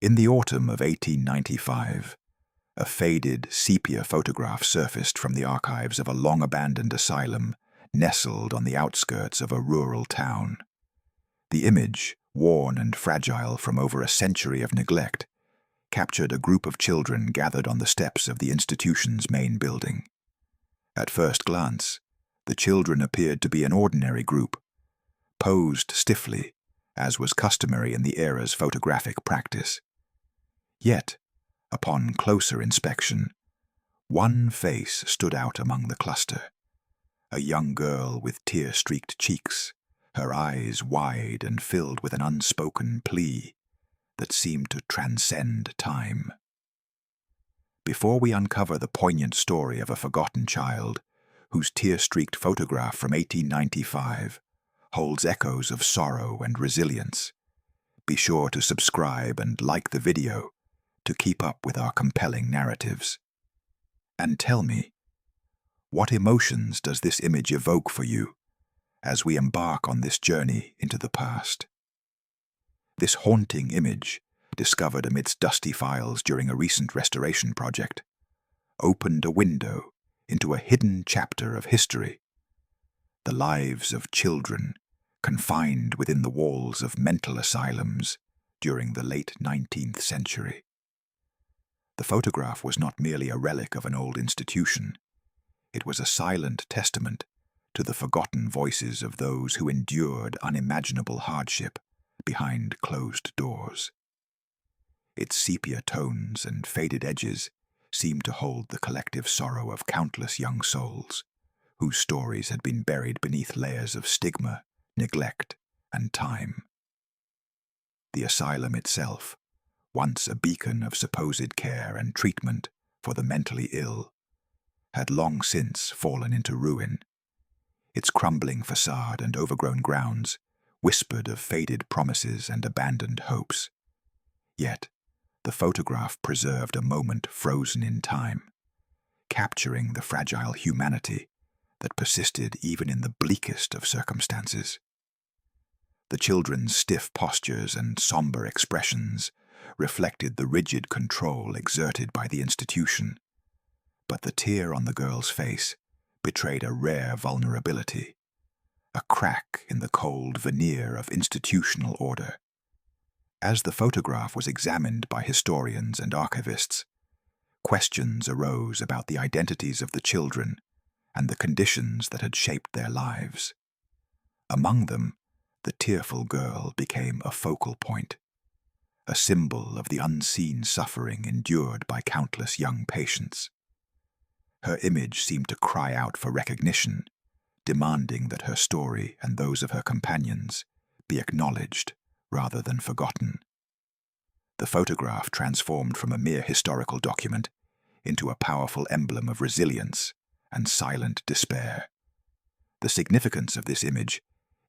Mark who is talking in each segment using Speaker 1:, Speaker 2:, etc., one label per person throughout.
Speaker 1: In the autumn of 1895, a faded sepia photograph surfaced from the archives of a long-abandoned asylum nestled on the outskirts of a rural town. The image, worn and fragile from over a century of neglect, captured a group of children gathered on the steps of the institution's main building. At first glance, the children appeared to be an ordinary group, posed stiffly, as was customary in the era's photographic practice. Yet, upon closer inspection, one face stood out among the cluster. A young girl with tear-streaked cheeks, her eyes wide and filled with an unspoken plea that seemed to transcend time. Before we uncover the poignant story of a forgotten child whose tear-streaked photograph from 1895 holds echoes of sorrow and resilience, be sure to subscribe and like the video to keep up with our compelling narratives. And tell me, what emotions does this image evoke for you as we embark on this journey into the past? This haunting image, discovered amidst dusty files during a recent restoration project, opened a window into a hidden chapter of history, the lives of children confined within the walls of mental asylums during the late 19th century. The photograph was not merely a relic of an old institution. It was a silent testament to the forgotten voices of those who endured unimaginable hardship behind closed doors. Its sepia tones and faded edges seemed to hold the collective sorrow of countless young souls, whose stories had been buried beneath layers of stigma, neglect, and time. The asylum itself, once a beacon of supposed care and treatment for the mentally ill, had long since fallen into ruin. Its crumbling facade and overgrown grounds whispered of faded promises and abandoned hopes. Yet, the photograph preserved a moment frozen in time, capturing the fragile humanity that persisted even in the bleakest of circumstances. The children's stiff postures and somber expressions reflected the rigid control exerted by the institution, but the tear on the girl's face betrayed a rare vulnerability, a crack in the cold veneer of institutional order. As the photograph was examined by historians and archivists, questions arose about the identities of the children and the conditions that had shaped their lives. Among them, the tearful girl became a focal point, a symbol of the unseen suffering endured by countless young patients. Her image seemed to cry out for recognition, demanding that her story and those of her companions be acknowledged rather than forgotten. The photograph transformed from a mere historical document into a powerful emblem of resilience and silent despair. The significance of this image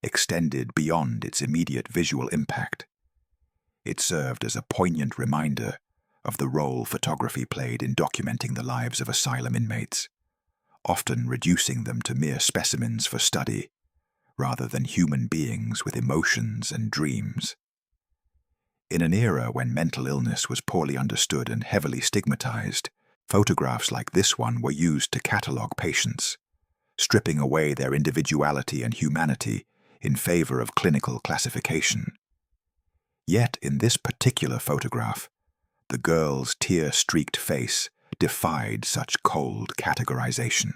Speaker 1: extended beyond its immediate visual impact. It served as a poignant reminder of the role photography played in documenting the lives of asylum inmates, often reducing them to mere specimens for study, rather than human beings with emotions and dreams. In an era when mental illness was poorly understood and heavily stigmatized, photographs like this one were used to catalogue patients, stripping away their individuality and humanity in favor of clinical classification. Yet in this particular photograph, the girl's tear-streaked face defied such cold categorization.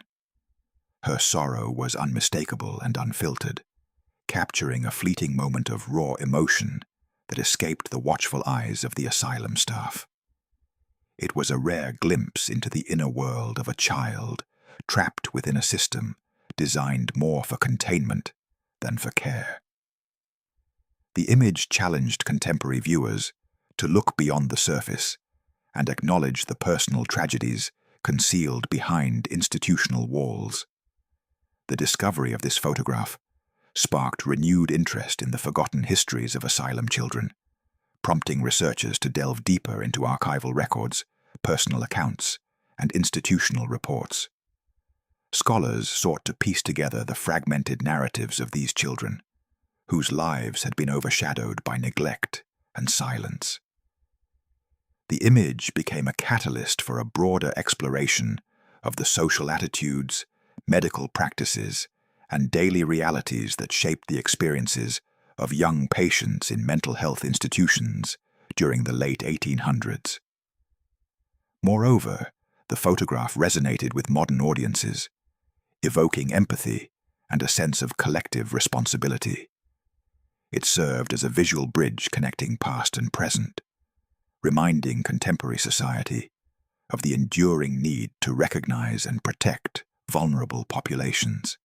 Speaker 1: Her sorrow was unmistakable and unfiltered, capturing a fleeting moment of raw emotion that escaped the watchful eyes of the asylum staff. It was a rare glimpse into the inner world of a child trapped within a system designed more for containment than for care. The image challenged contemporary viewers to look beyond the surface and acknowledge the personal tragedies concealed behind institutional walls. The discovery of this photograph sparked renewed interest in the forgotten histories of asylum children, prompting researchers to delve deeper into archival records, personal accounts, and institutional reports. Scholars sought to piece together the fragmented narratives of these children, whose lives had been overshadowed by neglect and silence. The image became a catalyst for a broader exploration of the social attitudes, medical practices, and daily realities that shaped the experiences of young patients in mental health institutions during the late 1800s. Moreover, the photograph resonated with modern audiences, evoking empathy and a sense of collective responsibility. It served as a visual bridge connecting past and present, reminding contemporary society of the enduring need to recognize and protect vulnerable populations.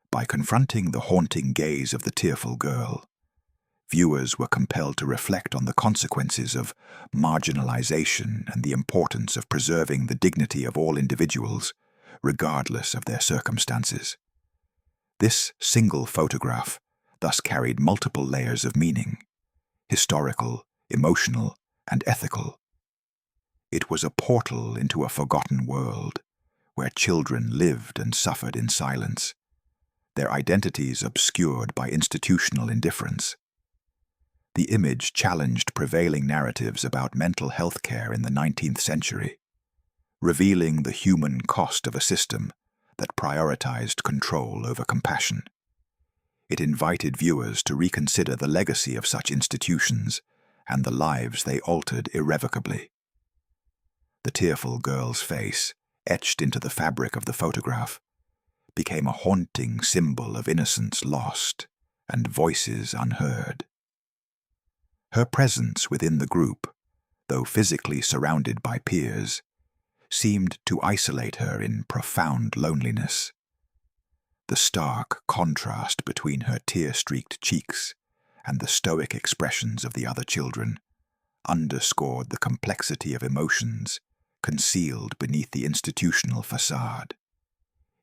Speaker 1: By confronting the haunting gaze of the tearful girl, viewers were compelled to reflect on the consequences of marginalization and the importance of preserving the dignity of all individuals, regardless of their circumstances. This single photograph thus carried multiple layers of meaning: historical, emotional, and ethical. It was a portal into a forgotten world, where children lived and suffered in silence, their identities obscured by institutional indifference. The image challenged prevailing narratives about mental health care in the 19th century, revealing the human cost of a system that prioritized control over compassion. It invited viewers to reconsider the legacy of such institutions and the lives they altered irrevocably. The tearful girl's face, etched into the fabric of the photograph, became a haunting symbol of innocence lost and voices unheard. Her presence within the group, though physically surrounded by peers, seemed to isolate her in profound loneliness. The stark contrast between her tear-streaked cheeks and the stoic expressions of the other children underscored the complexity of emotions concealed beneath the institutional facade.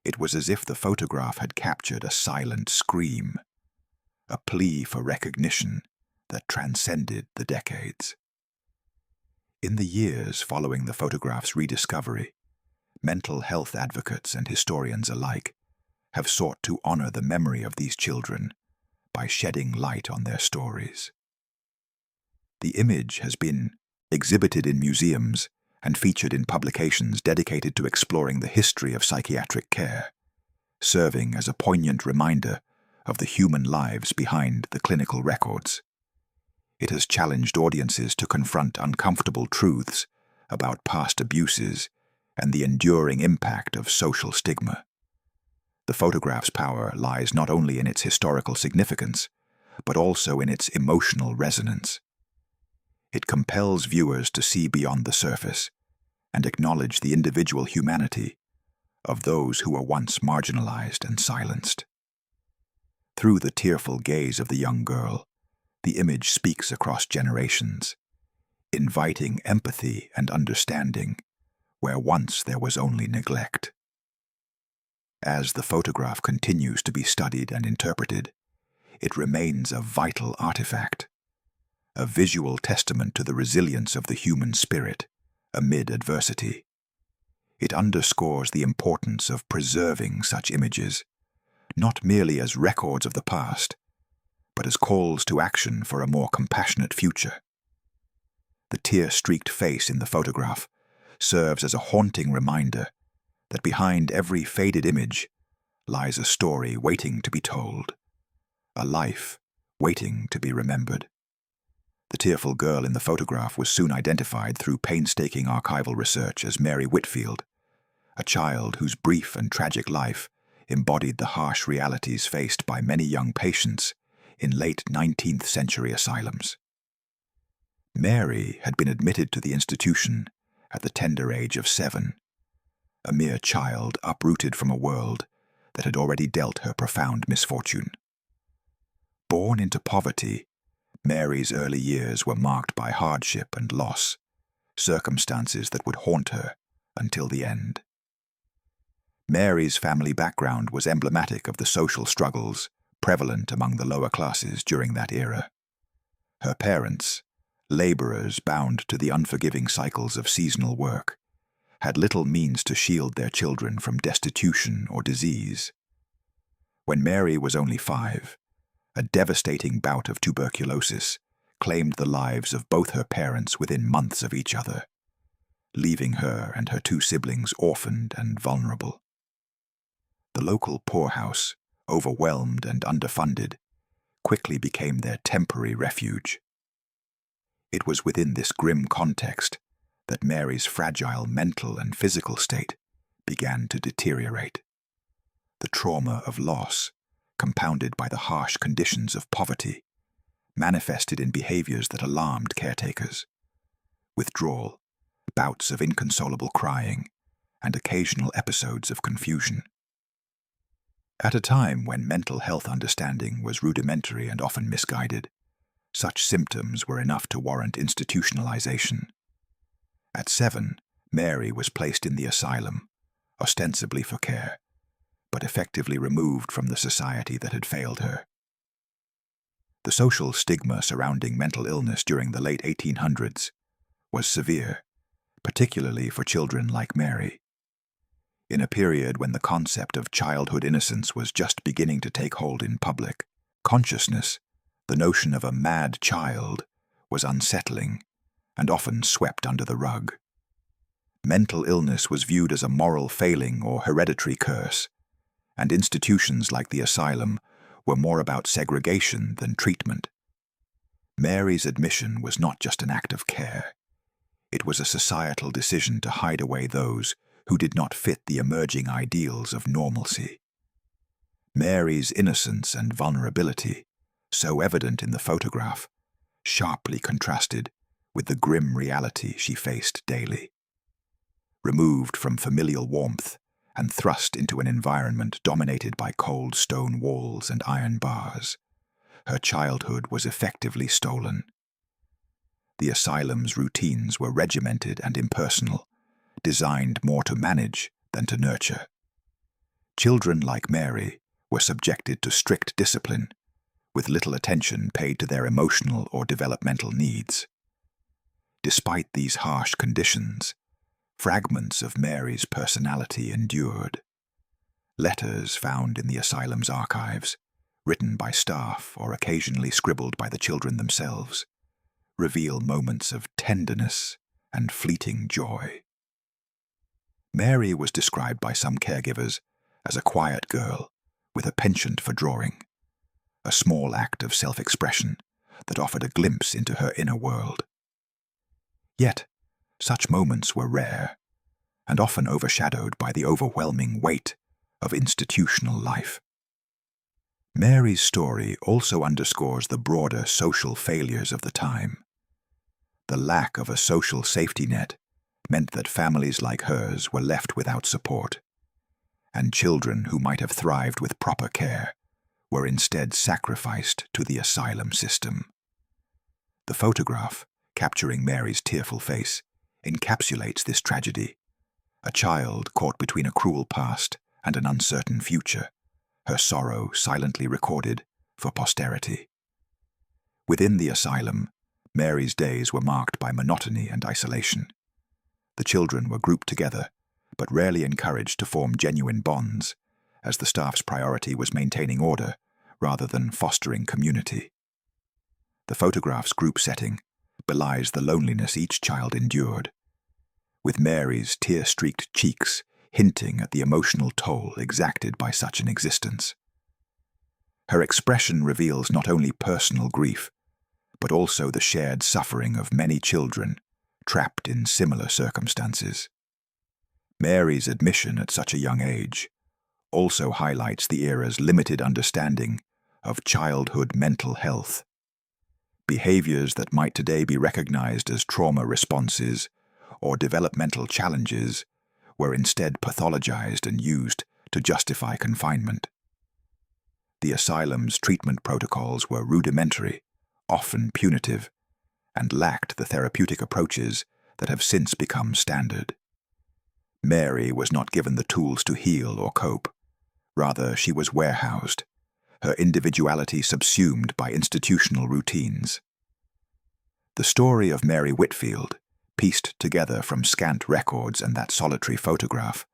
Speaker 1: It was as if the photograph had captured a silent scream, a plea for recognition that transcended the decades. In the years following the photograph's rediscovery, mental health advocates and historians alike have sought to honor the memory of these children by shedding light on their stories. The image has been exhibited in museums and featured in publications dedicated to exploring the history of psychiatric care, serving as a poignant reminder of the human lives behind the clinical records. It has challenged audiences to confront uncomfortable truths about past abuses and the enduring impact of social stigma. The photograph's power lies not only in its historical significance, but also in its emotional resonance. It compels viewers to see beyond the surface and acknowledge the individual humanity of those who were once marginalized and silenced. Through the tearful gaze of the young girl, the image speaks across generations, inviting empathy and understanding where once there was only neglect. As the photograph continues to be studied and interpreted, it remains a vital artifact, a visual testament to the resilience of the human spirit amid adversity. It underscores the importance of preserving such images, not merely as records of the past, but as calls to action for a more compassionate future. The tear-streaked face in the photograph serves as a haunting reminder that behind every faded image lies a story waiting to be told, a life waiting to be remembered. The tearful girl in the photograph was soon identified through painstaking archival research as Mary Whitfield, a child whose brief and tragic life embodied the harsh realities faced by many young patients in late 19th century asylums. Mary had been admitted to the institution at the tender age of 7, a mere child uprooted from a world that had already dealt her profound misfortune. Born into poverty, Mary's early years were marked by hardship and loss, circumstances that would haunt her until the end. Mary's family background was emblematic of the social struggles prevalent among the lower classes during that era. Her parents, laborers bound to the unforgiving cycles of seasonal work, had little means to shield their children from destitution or disease. When Mary was only 5, a devastating bout of tuberculosis claimed the lives of both her parents within months of each other, leaving her and her two siblings orphaned and vulnerable. The local poorhouse, overwhelmed and underfunded, quickly became their temporary refuge. It was within this grim context that Mary's fragile mental and physical state began to deteriorate. The trauma of loss, compounded by the harsh conditions of poverty, manifested in behaviors that alarmed caretakers: withdrawal, bouts of inconsolable crying, and occasional episodes of confusion. At a time when mental health understanding was rudimentary and often misguided, such symptoms were enough to warrant institutionalization. At 7, Mary was placed in the asylum, ostensibly for care, but effectively removed from the society that had failed her. The social stigma surrounding mental illness during the late 1800s was severe, particularly for children like Mary. In a period when the concept of childhood innocence was just beginning to take hold in public consciousness, the notion of a mad child was unsettling and often swept under the rug. Mental illness was viewed as a moral failing or hereditary curse, and institutions like the asylum were more about segregation than treatment. Mary's admission was not just an act of care. It was a societal decision to hide away those who did not fit the emerging ideals of normalcy. Mary's innocence and vulnerability, so evident in the photograph, sharply contrasted with the grim reality she faced daily. Removed from familial warmth and thrust into an environment dominated by cold stone walls and iron bars, her childhood was effectively stolen. The asylum's routines were regimented and impersonal, designed more to manage than to nurture. Children like Mary were subjected to strict discipline, with little attention paid to their emotional or developmental needs. Despite these harsh conditions, fragments of Mary's personality endured. Letters found in the asylum's archives, written by staff or occasionally scribbled by the children themselves, reveal moments of tenderness and fleeting joy. Mary was described by some caregivers as a quiet girl with a penchant for drawing, a small act of self-expression that offered a glimpse into her inner world. Yet, such moments were rare and often overshadowed by the overwhelming weight of institutional life. Mary's story also underscores the broader social failures of the time. The lack of a social safety net meant that families like hers were left without support, and children who might have thrived with proper care were instead sacrificed to the asylum system. The photograph, capturing Mary's tearful face, encapsulates this tragedy: a child caught between a cruel past and an uncertain future, her sorrow silently recorded for posterity. Within the asylum, Mary's days were marked by monotony and isolation. The children were grouped together, but rarely encouraged to form genuine bonds, as the staff's priority was maintaining order rather than fostering community. The photograph's group setting belies the loneliness each child endured, with Mary's tear-streaked cheeks hinting at the emotional toll exacted by such an existence. Her expression reveals not only personal grief, but also the shared suffering of many children trapped in similar circumstances. Mary's admission at such a young age also highlights the era's limited understanding of childhood mental health. Behaviors that might today be recognized as trauma responses or developmental challenges were instead pathologized and used to justify confinement. The asylum's treatment protocols were rudimentary, often punitive, and lacked the therapeutic approaches that have since become standard. Mary was not given the tools to heal or cope. Rather, she was warehoused, her individuality subsumed by institutional routines. The story of Mary Whitfield, pieced together from scant records and that solitary photograph,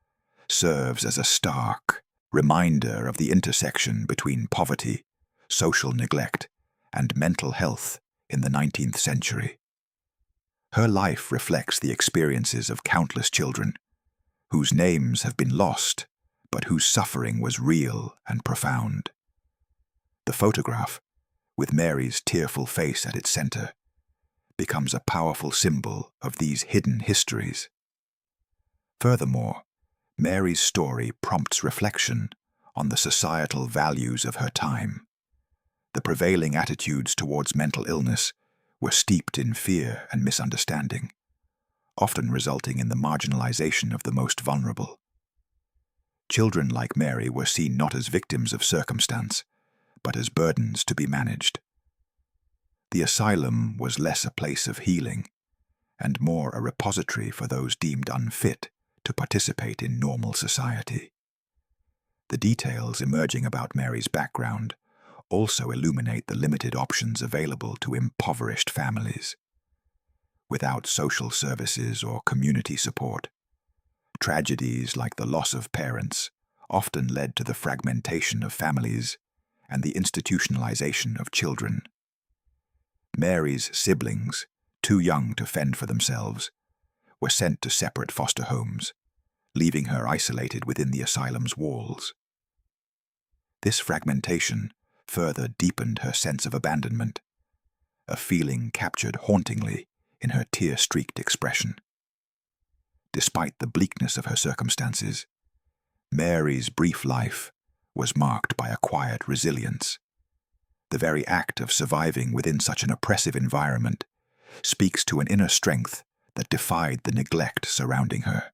Speaker 1: serves as a stark reminder of the intersection between poverty, social neglect, and mental health in the 19th century. Her life reflects the experiences of countless children, whose names have been lost, but whose suffering was real and profound. The photograph, with Mary's tearful face at its center, becomes a powerful symbol of these hidden histories. Furthermore, Mary's story prompts reflection on the societal values of her time. The prevailing attitudes towards mental illness were steeped in fear and misunderstanding, often resulting in the marginalization of the most vulnerable. Children like Mary were seen not as victims of circumstance, but as burdens to be managed. The asylum was less a place of healing and more a repository for those deemed unfit to participate in normal society. The details emerging about Mary's background also illuminate the limited options available to impoverished families. Without social services or community support, tragedies like the loss of parents often led to the fragmentation of families and the institutionalization of children. Mary's siblings, too young to fend for themselves, were sent to separate foster homes, leaving her isolated within the asylum's walls. This fragmentation further deepened her sense of abandonment, a feeling captured hauntingly in her tear-streaked expression. Despite the bleakness of her circumstances, Mary's brief life was marked by a quiet resilience. The very act of surviving within such an oppressive environment speaks to an inner strength that defied the neglect surrounding her.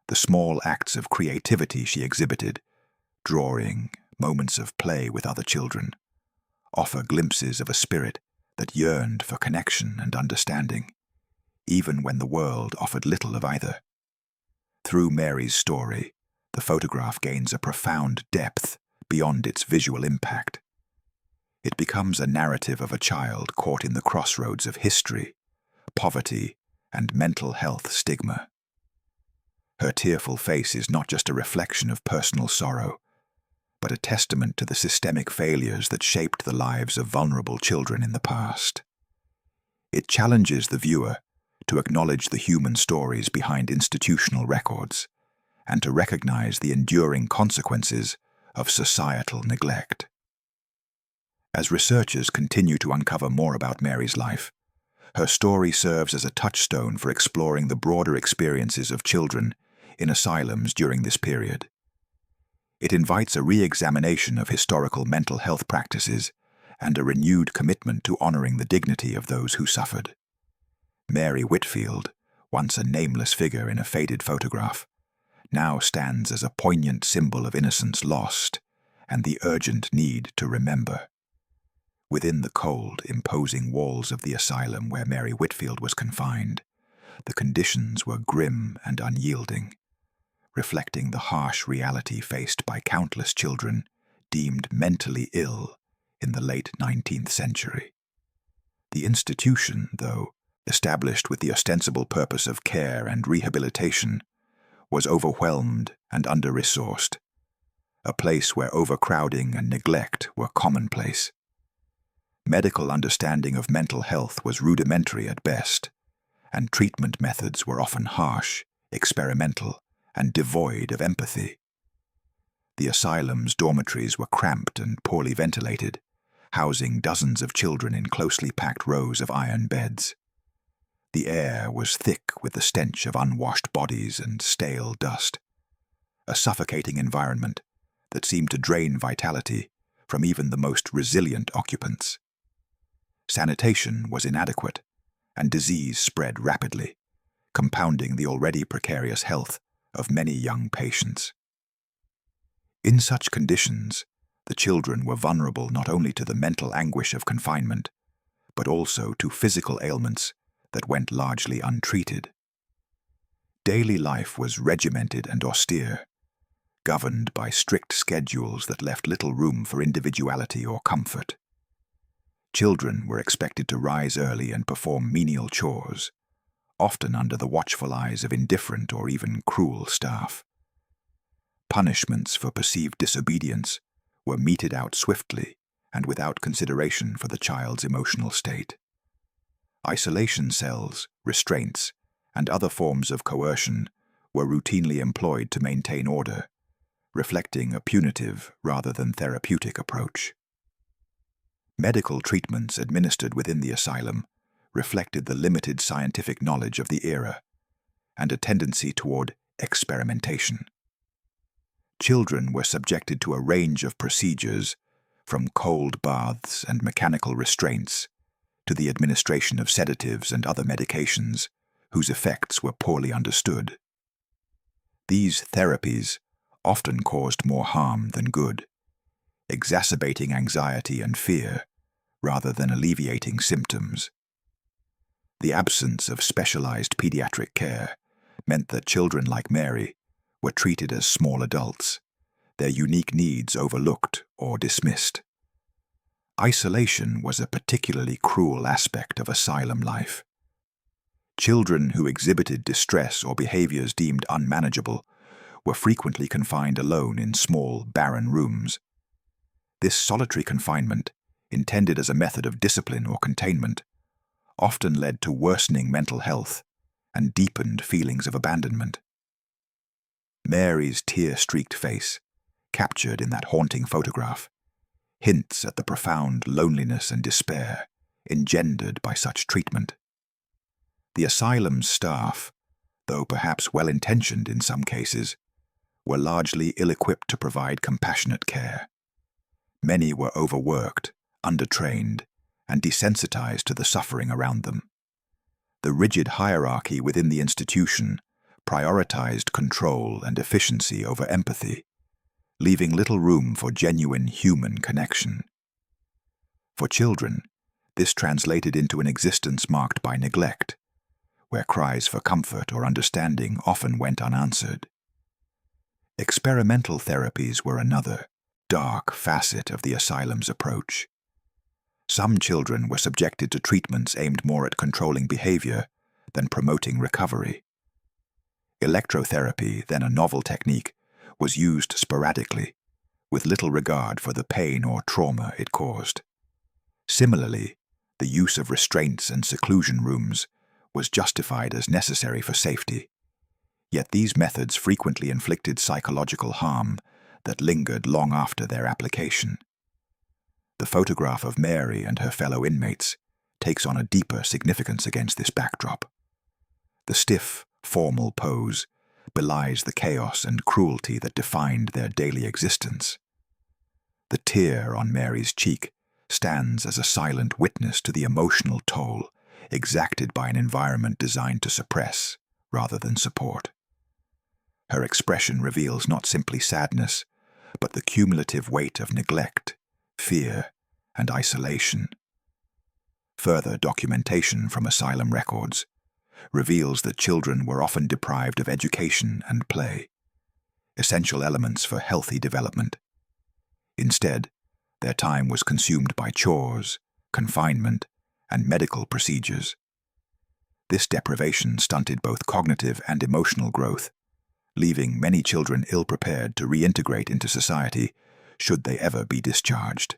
Speaker 1: The small acts of creativity she exhibited, drawing, moments of play with other children, offer glimpses of a spirit that yearned for connection and understanding, even when the world offered little of either. Through Mary's story, the photograph gains a profound depth beyond its visual impact. It becomes a narrative of a child caught in the crossroads of history, poverty, and mental health stigma. Her tearful face is not just a reflection of personal sorrow, but a testament to the systemic failures that shaped the lives of vulnerable children in the past. It challenges the viewer to acknowledge the human stories behind institutional records and to recognize the enduring consequences of societal neglect. As researchers continue to uncover more about Mary's life, her story serves as a touchstone for exploring the broader experiences of children in asylums during this period. It invites a re-examination of historical mental health practices and a renewed commitment to honoring the dignity of those who suffered. Mary Whitfield, once a nameless figure in a faded photograph, now stands as a poignant symbol of innocence lost and the urgent need to remember. Within the cold, imposing walls of the asylum where Mary Whitfield was confined, the conditions were grim and unyielding, reflecting the harsh reality faced by countless children deemed mentally ill in the late 19th century. The institution, though, established with the ostensible purpose of care and rehabilitation, was overwhelmed and under-resourced, a place where overcrowding and neglect were commonplace. Medical understanding of mental health was rudimentary at best, and treatment methods were often harsh, experimental, and devoid of empathy. The asylum's dormitories were cramped and poorly ventilated, housing dozens of children in closely packed rows of iron beds. The air was thick with the stench of unwashed bodies and stale dust, a suffocating environment that seemed to drain vitality from even the most resilient occupants. Sanitation was inadequate, and disease spread rapidly, compounding the already precarious health of many young patients. In such conditions, the children were vulnerable not only to the mental anguish of confinement, but also to physical ailments that went largely untreated. Daily life was regimented and austere, governed by strict schedules that left little room for individuality or comfort. Children were expected to rise early and perform menial chores, often under the watchful eyes of indifferent or even cruel staff. Punishments for perceived disobedience were meted out swiftly and without consideration for the child's emotional state. Isolation cells, restraints, and other forms of coercion were routinely employed to maintain order, reflecting a punitive rather than therapeutic approach. Medical treatments administered within the asylum reflected the limited scientific knowledge of the era and a tendency toward experimentation. Children were subjected to a range of procedures, from cold baths and mechanical restraints to the administration of sedatives and other medications whose effects were poorly understood. These therapies often caused more harm than good, exacerbating anxiety and fear rather than alleviating symptoms. The absence of specialized pediatric care meant that children like Mary were treated as small adults, their unique needs overlooked or dismissed. Isolation was a particularly cruel aspect of asylum life. Children who exhibited distress or behaviors deemed unmanageable were frequently confined alone in small, barren rooms. This solitary confinement, intended as a method of discipline or containment, often led to worsening mental health and deepened feelings of abandonment. Mary's tear-streaked face, captured in that haunting photograph, hints at the profound loneliness and despair engendered by such treatment. The asylum's staff, though perhaps well-intentioned in some cases, were largely ill-equipped to provide compassionate care. Many were overworked, undertrained, and desensitized to the suffering around them. The rigid hierarchy within the institution prioritized control and efficiency over empathy, leaving little room for genuine human connection. For children, this translated into an existence marked by neglect, where cries for comfort or understanding often went unanswered. Experimental therapies were another, dark facet of the asylum's approach. Some children were subjected to treatments aimed more at controlling behavior than promoting recovery. Electrotherapy, then a novel technique, was used sporadically, with little regard for the pain or trauma it caused. Similarly, the use of restraints and seclusion rooms was justified as necessary for safety. Yet these methods frequently inflicted psychological harm that lingered long after their application. The photograph of Mary and her fellow inmates takes on a deeper significance against this backdrop. The stiff, formal pose belies the chaos and cruelty that defined their daily existence. The tear on Mary's cheek stands as a silent witness to the emotional toll exacted by an environment designed to suppress rather than support. Her expression reveals not simply sadness, but the cumulative weight of neglect, fear, and isolation. Further documentation from asylum records reveals that children were often deprived of education and play, essential elements for healthy development. Instead, their time was consumed by chores, confinement, and medical procedures. This deprivation stunted both cognitive and emotional growth, leaving many children ill-prepared to reintegrate into society should they ever be discharged.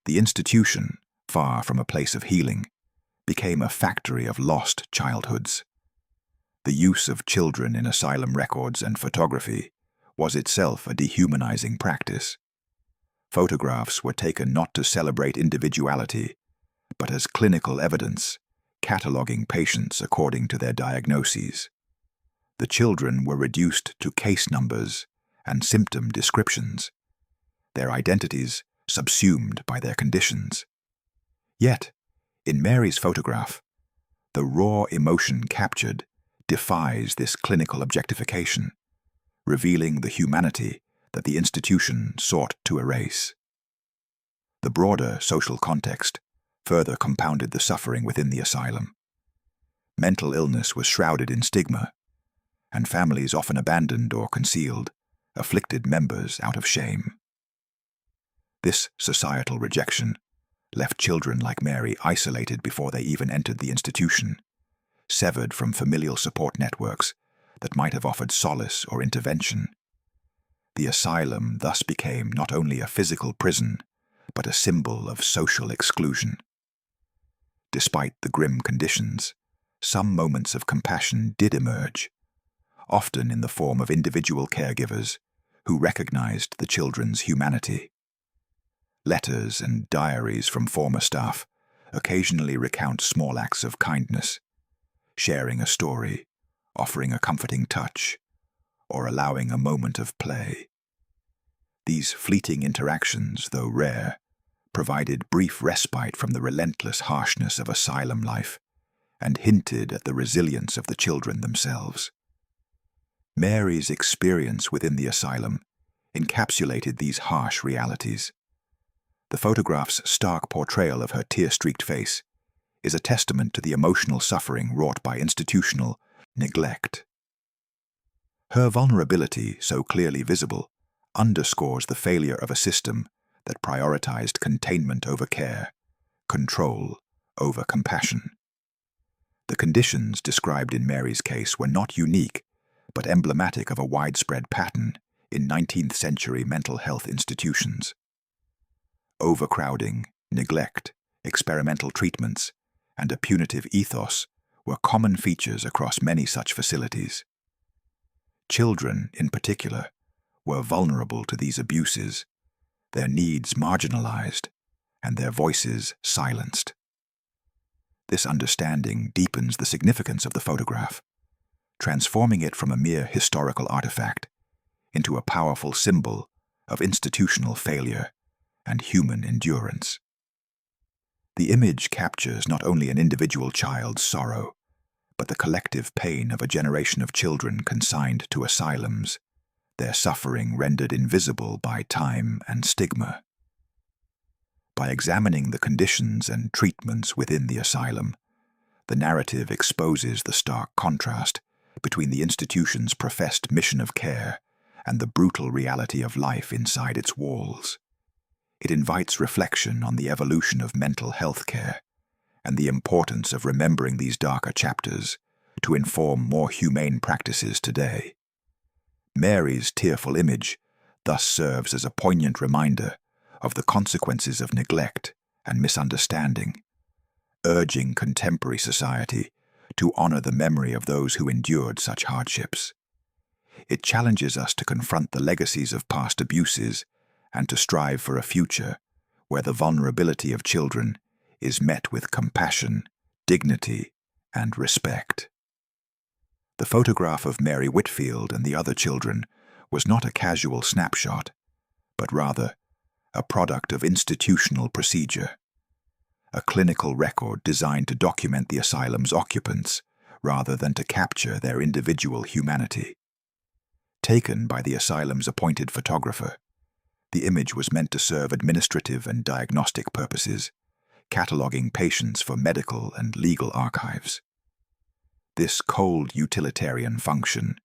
Speaker 1: The institution, far from a place of healing, became a factory of lost childhoods. The use of children in asylum records and photography was itself a dehumanizing practice. Photographs were taken not to celebrate individuality, but as clinical evidence, cataloging patients according to their diagnoses. The children were reduced to case numbers and symptom descriptions, their identities subsumed by their conditions. Yet, in Mary's photograph, the raw emotion captured defies this clinical objectification, revealing the humanity that the institution sought to erase. The broader social context further compounded the suffering within the asylum. Mental illness was shrouded in stigma, and families often abandoned or concealed afflicted members out of shame. This societal rejection left children like Mary isolated before they even entered the institution, severed from familial support networks that might have offered solace or intervention. The asylum thus became not only a physical prison, but a symbol of social exclusion. Despite the grim conditions, some moments of compassion did emerge, often in the form of individual caregivers who recognized the children's humanity. Letters and diaries from former staff occasionally recount small acts of kindness, sharing a story, offering a comforting touch, or allowing a moment of play. These fleeting interactions, though rare, provided brief respite from the relentless harshness of asylum life and hinted at the resilience of the children themselves. Mary's experience within the asylum encapsulated these harsh realities. The photograph's stark portrayal of her tear-streaked face is a testament to the emotional suffering wrought by institutional neglect. Her vulnerability, so clearly visible, underscores the failure of a system that prioritized containment over care, control over compassion. The conditions described in Mary's case were not unique, but emblematic of a widespread pattern in 19th-century mental health institutions. Overcrowding, neglect, experimental treatments, and a punitive ethos were common features across many such facilities. Children, in particular, were vulnerable to these abuses, their needs marginalized, and their voices silenced. This understanding deepens the significance of the photograph, transforming it from a mere historical artifact into a powerful symbol of institutional failure and human endurance. The image captures not only an individual child's sorrow, but the collective pain of a generation of children consigned to asylums, their suffering rendered invisible by time and stigma. By examining the conditions and treatments within the asylum, the narrative exposes the stark contrast between the institution's professed mission of care and the brutal reality of life inside its walls. It invites reflection on the evolution of mental health care and the importance of remembering these darker chapters to inform more humane practices today. Mary's tearful image thus serves as a poignant reminder of the consequences of neglect and misunderstanding, urging contemporary society to honor the memory of those who endured such hardships. It challenges us to confront the legacies of past abuses and to strive for a future where the vulnerability of children is met with compassion, dignity, and respect. The photograph of Mary Whitfield and the other children was not a casual snapshot, but rather a product of institutional procedure, a clinical record designed to document the asylum's occupants rather than to capture their individual humanity. Taken by the asylum's appointed photographer, the image was meant to serve administrative and diagnostic purposes, cataloging patients for medical and legal archives. This cold utilitarian function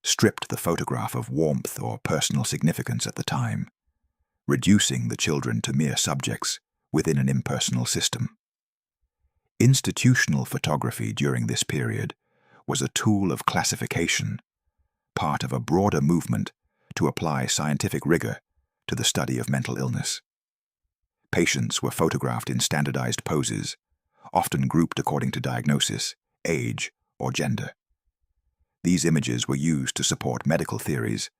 Speaker 1: stripped the photograph of warmth or personal significance at the time, reducing the children to mere subjects within an impersonal system. Institutional photography during this period was a tool of classification, part of a broader movement to apply scientific rigor to the study of mental illness. Patients were photographed in standardized poses, often grouped according to diagnosis, age, or gender. These images were used to support medical theories,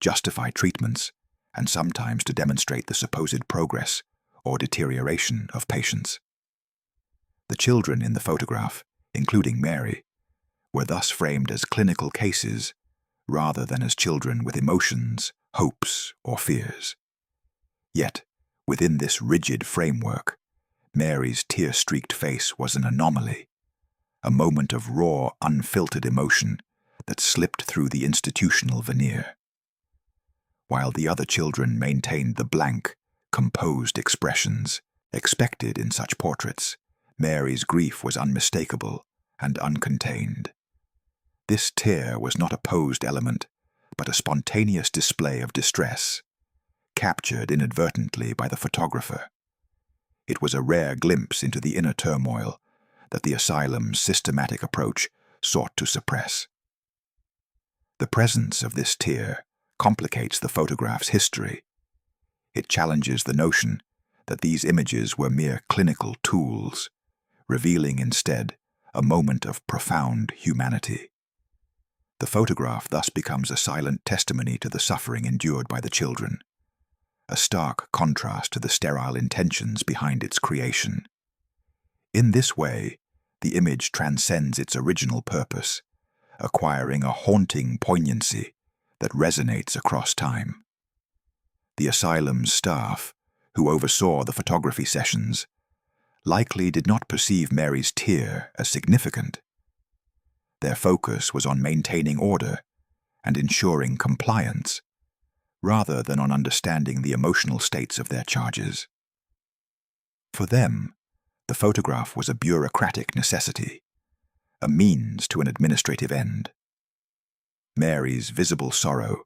Speaker 1: justify treatments, and sometimes to demonstrate the supposed progress or deterioration of patients. The children in the photograph, including Mary, were thus framed as clinical cases rather than as children with emotions, hopes, or fears. Yet, within this rigid framework, Mary's tear-streaked face was an anomaly, a moment of raw, unfiltered emotion that slipped through the institutional veneer. While the other children maintained the blank, composed expressions expected in such portraits, Mary's grief was unmistakable and uncontained. This tear was not a posed element, but a spontaneous display of distress, captured inadvertently by the photographer. It was a rare glimpse into the inner turmoil that the asylum's systematic approach sought to suppress. The presence of this tear complicates the photograph's history. It challenges the notion that these images were mere clinical tools, revealing instead a moment of profound humanity. The photograph thus becomes a silent testimony to the suffering endured by the children, a stark contrast to the sterile intentions behind its creation. In this way, the image transcends its original purpose, acquiring a haunting poignancy that resonates across time. The asylum's staff, who oversaw the photography sessions, likely did not perceive Mary's tear as significant. Their focus was on maintaining order and ensuring compliance, rather than on understanding the emotional states of their charges. For them, the photograph was a bureaucratic necessity, a means to an administrative end. Mary's visible sorrow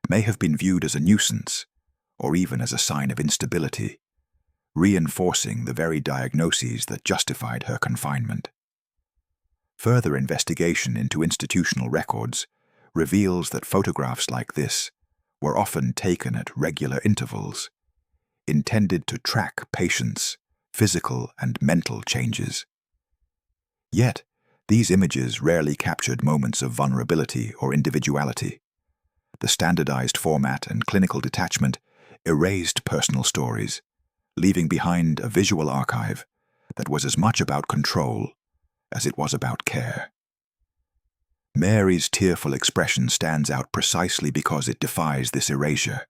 Speaker 1: may have been viewed as a nuisance, or even as a sign of instability, reinforcing the very diagnoses that justified her confinement. Further investigation into institutional records reveals that photographs like this were often taken at regular intervals, intended to track patients' physical and mental changes. Yet, these images rarely captured moments of vulnerability or individuality. The standardized format and clinical detachment erased personal stories, leaving behind a visual archive that was as much about control as it was about care. Mary's tearful expression stands out precisely because it defies this erasure.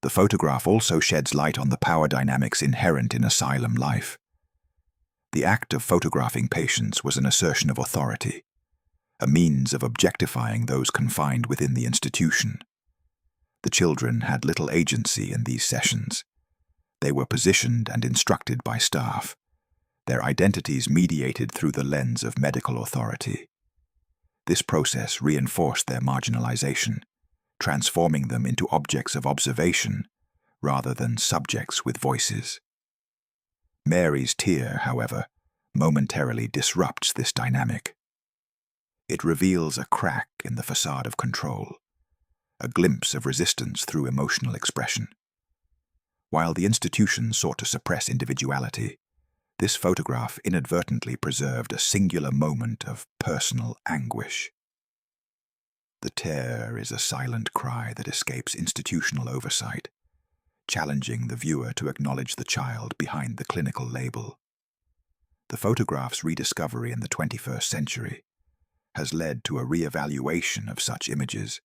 Speaker 1: The photograph also sheds light on the power dynamics inherent in asylum life. The act of photographing patients was an assertion of authority, a means of objectifying those confined within the institution. The children had little agency in these sessions. They were positioned and instructed by staff, their identities mediated through the lens of medical authority. This process reinforced their marginalization, transforming them into objects of observation rather than subjects with voices. Mary's tear, however, momentarily disrupts this dynamic. It reveals a crack in the facade of control, a glimpse of resistance through emotional expression. While the institution sought to suppress individuality, this photograph inadvertently preserved a singular moment of personal anguish. The tear is a silent cry that escapes institutional oversight, challenging the viewer to acknowledge the child behind the clinical label. The photograph's rediscovery in the 21st century has led to a re-evaluation of such images,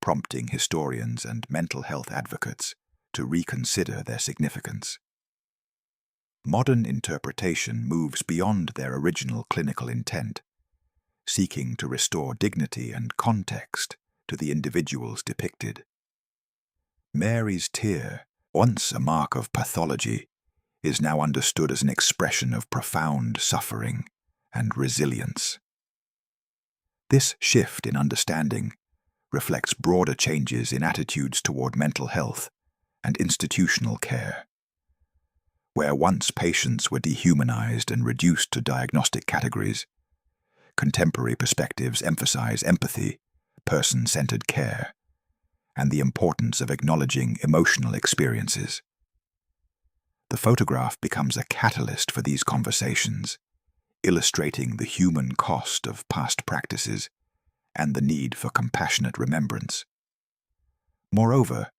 Speaker 1: prompting historians and mental health advocates to reconsider their significance. Modern interpretation moves beyond their original clinical intent, seeking to restore dignity and context to the individuals depicted. Mary's tear, once a mark of pathology, is now understood as an expression of profound suffering and resilience. This shift in understanding reflects broader changes in attitudes toward mental health and institutional care. Where once patients were dehumanized and reduced to diagnostic categories, contemporary perspectives emphasize empathy, person-centered care, and the importance of acknowledging emotional experiences. The photograph becomes a catalyst for these conversations, illustrating the human cost of past practices and the need for compassionate remembrance. Moreover,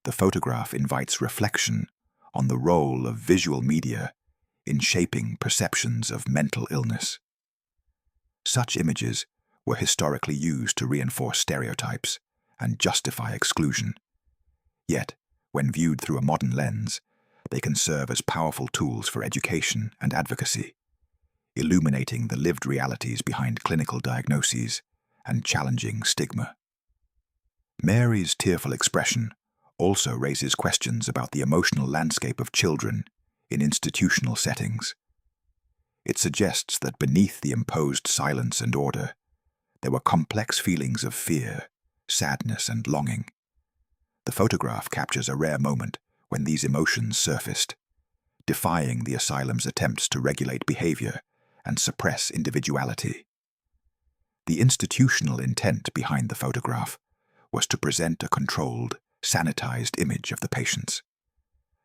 Speaker 1: the photograph invites reflection on the role of visual media in shaping perceptions of mental illness. Such images were historically used to reinforce stereotypes and justify exclusion. Yet, when viewed through a modern lens, they can serve as powerful tools for education and advocacy, illuminating the lived realities behind clinical diagnoses and challenging stigma. Mary's tearful expression also raises questions about the emotional landscape of children in institutional settings. It suggests that beneath the imposed silence and order, there were complex feelings of fear, sadness, and longing. The photograph captures a rare moment when these emotions surfaced, defying the asylum's attempts to regulate behavior and suppress individuality. The institutional intent behind the photograph was to present a controlled, sanitized image of the patients.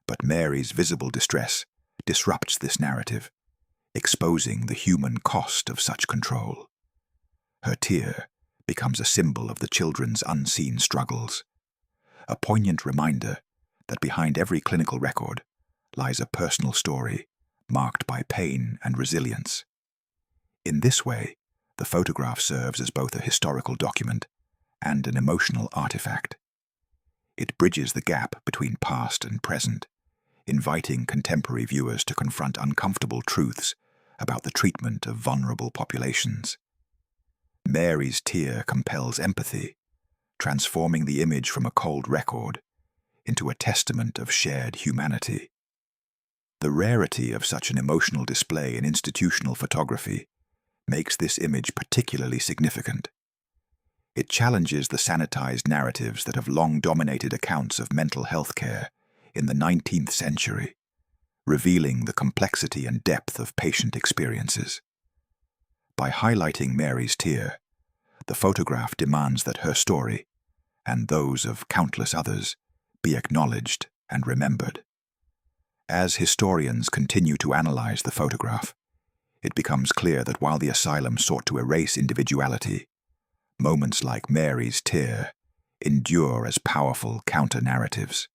Speaker 1: But Mary's visible distress disrupts this narrative, exposing the human cost of such control. Her tear becomes a symbol of the children's unseen struggles, a poignant reminder that behind every clinical record lies a personal story marked by pain and resilience. In this way, the photograph serves as both a historical document and an emotional artifact. It bridges the gap between past and present, inviting contemporary viewers to confront uncomfortable truths about the treatment of vulnerable populations. Mary's tear compels empathy, transforming the image from a cold record into a testament of shared humanity. The rarity of such an emotional display in institutional photography makes this image particularly significant. It challenges the sanitized narratives that have long dominated accounts of mental health care in the 19th century, revealing the complexity and depth of patient experiences. By highlighting Mary's tear, the photograph demands that her story, and those of countless others, be acknowledged and remembered. As historians continue to analyze the photograph, it becomes clear that while the asylum sought to erase individuality, moments like Mary's tear endure as powerful counter-narratives.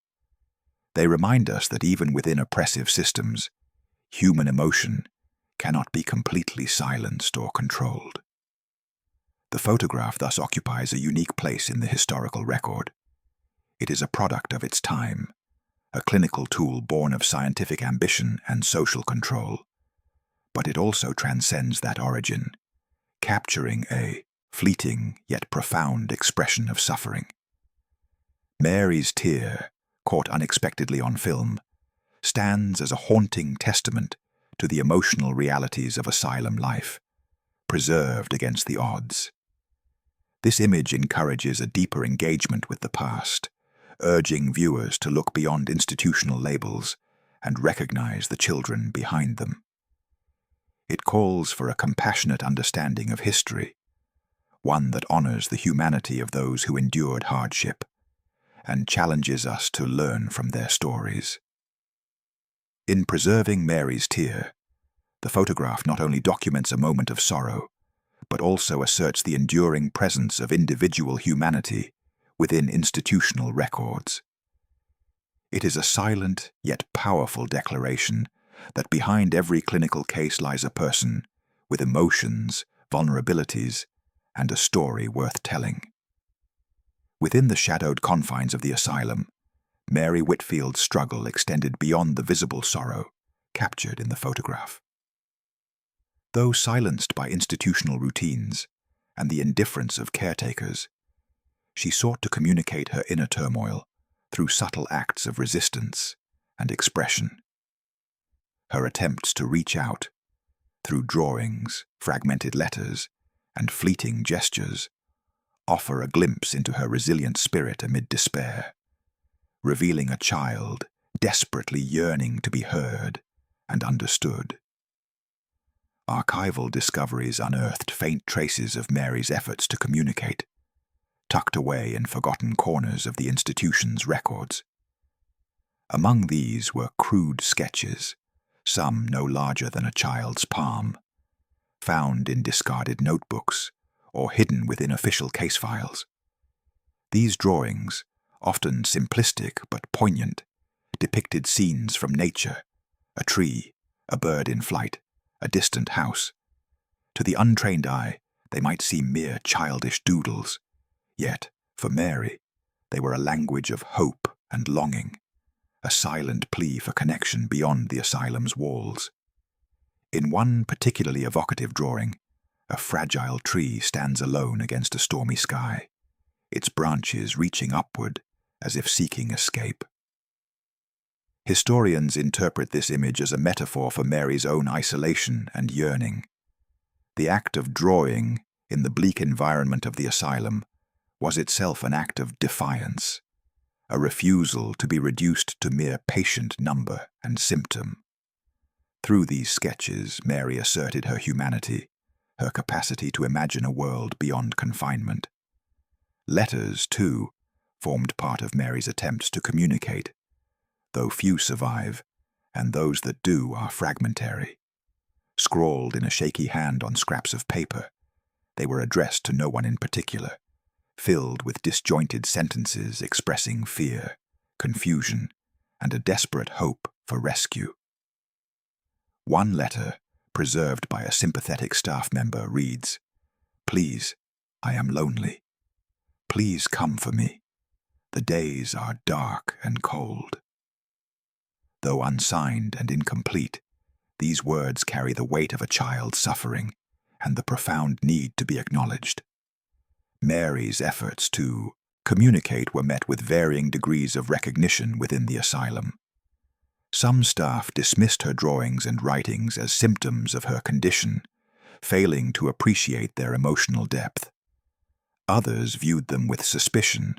Speaker 1: They remind us that even within oppressive systems, human emotion cannot be completely silenced or controlled. The photograph thus occupies a unique place in the historical record. It is a product of its time, a clinical tool born of scientific ambition and social control. But it also transcends that origin, capturing a fleeting yet profound expression of suffering. Mary's tear, caught unexpectedly on film, stands as a haunting testament to the emotional realities of asylum life, preserved against the odds. This image encourages a deeper engagement with the past, urging viewers to look beyond institutional labels and recognize the children behind them. It calls for a compassionate understanding of history, one that honors the humanity of those who endured hardship, and challenges us to learn from their stories. In preserving Mary's tear, the photograph not only documents a moment of sorrow, but also asserts the enduring presence of individual humanity within institutional records. It is a silent yet powerful declaration that behind every clinical case lies a person with emotions, vulnerabilities, and a story worth telling. Within the shadowed confines of the asylum, Mary Whitfield's struggle extended beyond the visible sorrow captured in the photograph. Though silenced by institutional routines and the indifference of caretakers, she sought to communicate her inner turmoil through subtle acts of resistance and expression. Her attempts to reach out, through drawings, fragmented letters, and fleeting gestures, offer a glimpse into her resilient spirit amid despair, revealing a child desperately yearning to be heard and understood. Archival discoveries unearthed faint traces of Mary's efforts to communicate, tucked away in forgotten corners of the institution's records. Among these were crude sketches, some no larger than a child's palm, found in discarded notebooks or hidden within official case files. These drawings, often simplistic but poignant, depicted scenes from nature, a tree, a bird in flight, a distant house. To the untrained eye, they might seem mere childish doodles, yet, for Mary, they were a language of hope and longing, a silent plea for connection beyond the asylum's walls. In one particularly evocative drawing, a fragile tree stands alone against a stormy sky, its branches reaching upward as if seeking escape. Historians interpret this image as a metaphor for Mary's own isolation and yearning. The act of drawing in the bleak environment of the asylum was itself an act of defiance, a refusal to be reduced to mere patient number and symptom. Through these sketches, Mary asserted her humanity, her capacity to imagine a world beyond confinement. Letters, too, formed part of Mary's attempts to communicate, though few survive, and those that do are fragmentary. Scrawled in a shaky hand on scraps of paper, they were addressed to no one in particular, filled with disjointed sentences expressing fear, confusion, and a desperate hope for rescue. One letter, preserved by a sympathetic staff member, reads, "Please, I am lonely. Please come for me. The days are dark and cold." Though unsigned and incomplete, these words carry the weight of a child suffering and the profound need to be acknowledged. Mary's efforts to communicate were met with varying degrees of recognition within the asylum. Some staff dismissed her drawings and writings as symptoms of her condition, failing to appreciate their emotional depth. Others viewed them with suspicion,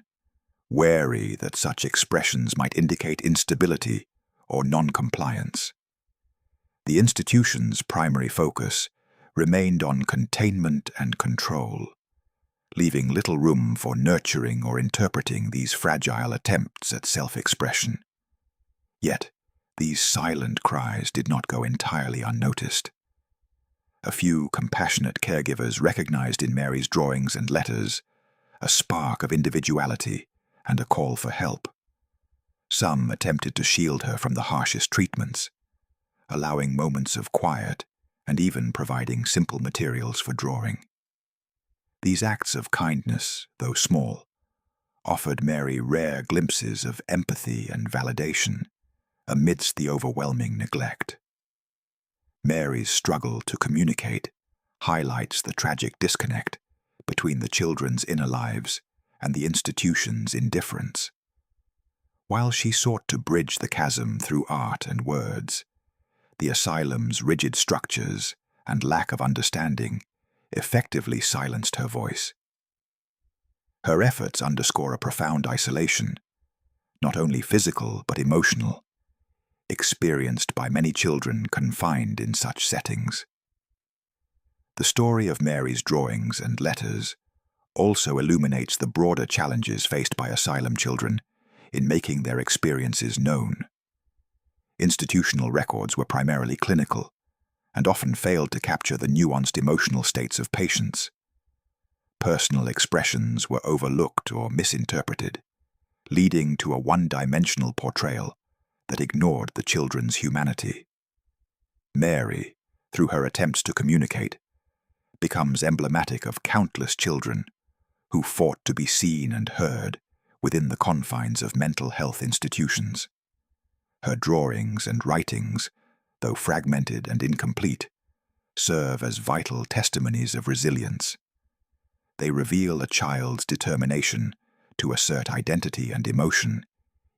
Speaker 1: wary that such expressions might indicate instability or non-compliance. The institution's primary focus remained on containment and control, leaving little room for nurturing or interpreting these fragile attempts at self-expression. Yet, these silent cries did not go entirely unnoticed. A few compassionate caregivers recognized in Mary's drawings and letters a spark of individuality and a call for help. Some attempted to shield her from the harshest treatments, allowing moments of quiet and even providing simple materials for drawing. These acts of kindness, though small, offered Mary rare glimpses of empathy and validation amidst the overwhelming neglect. Mary's struggle to communicate highlights the tragic disconnect between the children's inner lives and the institution's indifference. While she sought to bridge the chasm through art and words, the asylum's rigid structures and lack of understanding effectively silenced her voice. Her efforts underscore a profound isolation, not only physical but emotional, experienced by many children confined in such settings. The story of Mary's drawings and letters also illuminates the broader challenges faced by asylum children in making their experiences known. Institutional records were primarily clinical and often failed to capture the nuanced emotional states of patients. Personal expressions were overlooked or misinterpreted, leading to a one-dimensional portrayal that ignored the children's humanity. Mary, through her attempts to communicate, becomes emblematic of countless children who fought to be seen and heard within the confines of mental health institutions. Her drawings and writings, though fragmented and incomplete, serve as vital testimonies of resilience. They reveal a child's determination to assert identity and emotion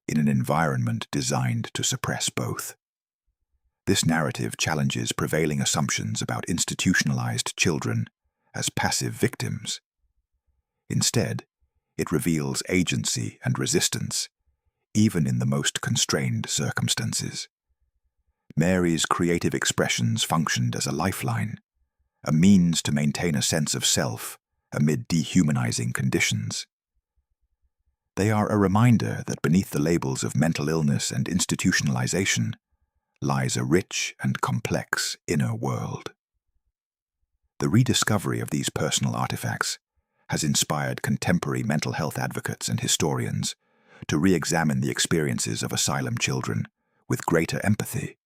Speaker 1: in an environment designed to suppress both. This narrative challenges prevailing assumptions about institutionalized children as passive victims. Instead, it reveals agency and resistance, even in the most constrained circumstances. Mary's creative expressions functioned as a lifeline, a means to maintain a sense of self amid dehumanizing conditions. They are a reminder that beneath the labels of mental illness and institutionalization lies a rich and complex inner world. The rediscovery of these personal artifacts has inspired contemporary mental health advocates and historians to re-examine the experiences of asylum children with greater empathy.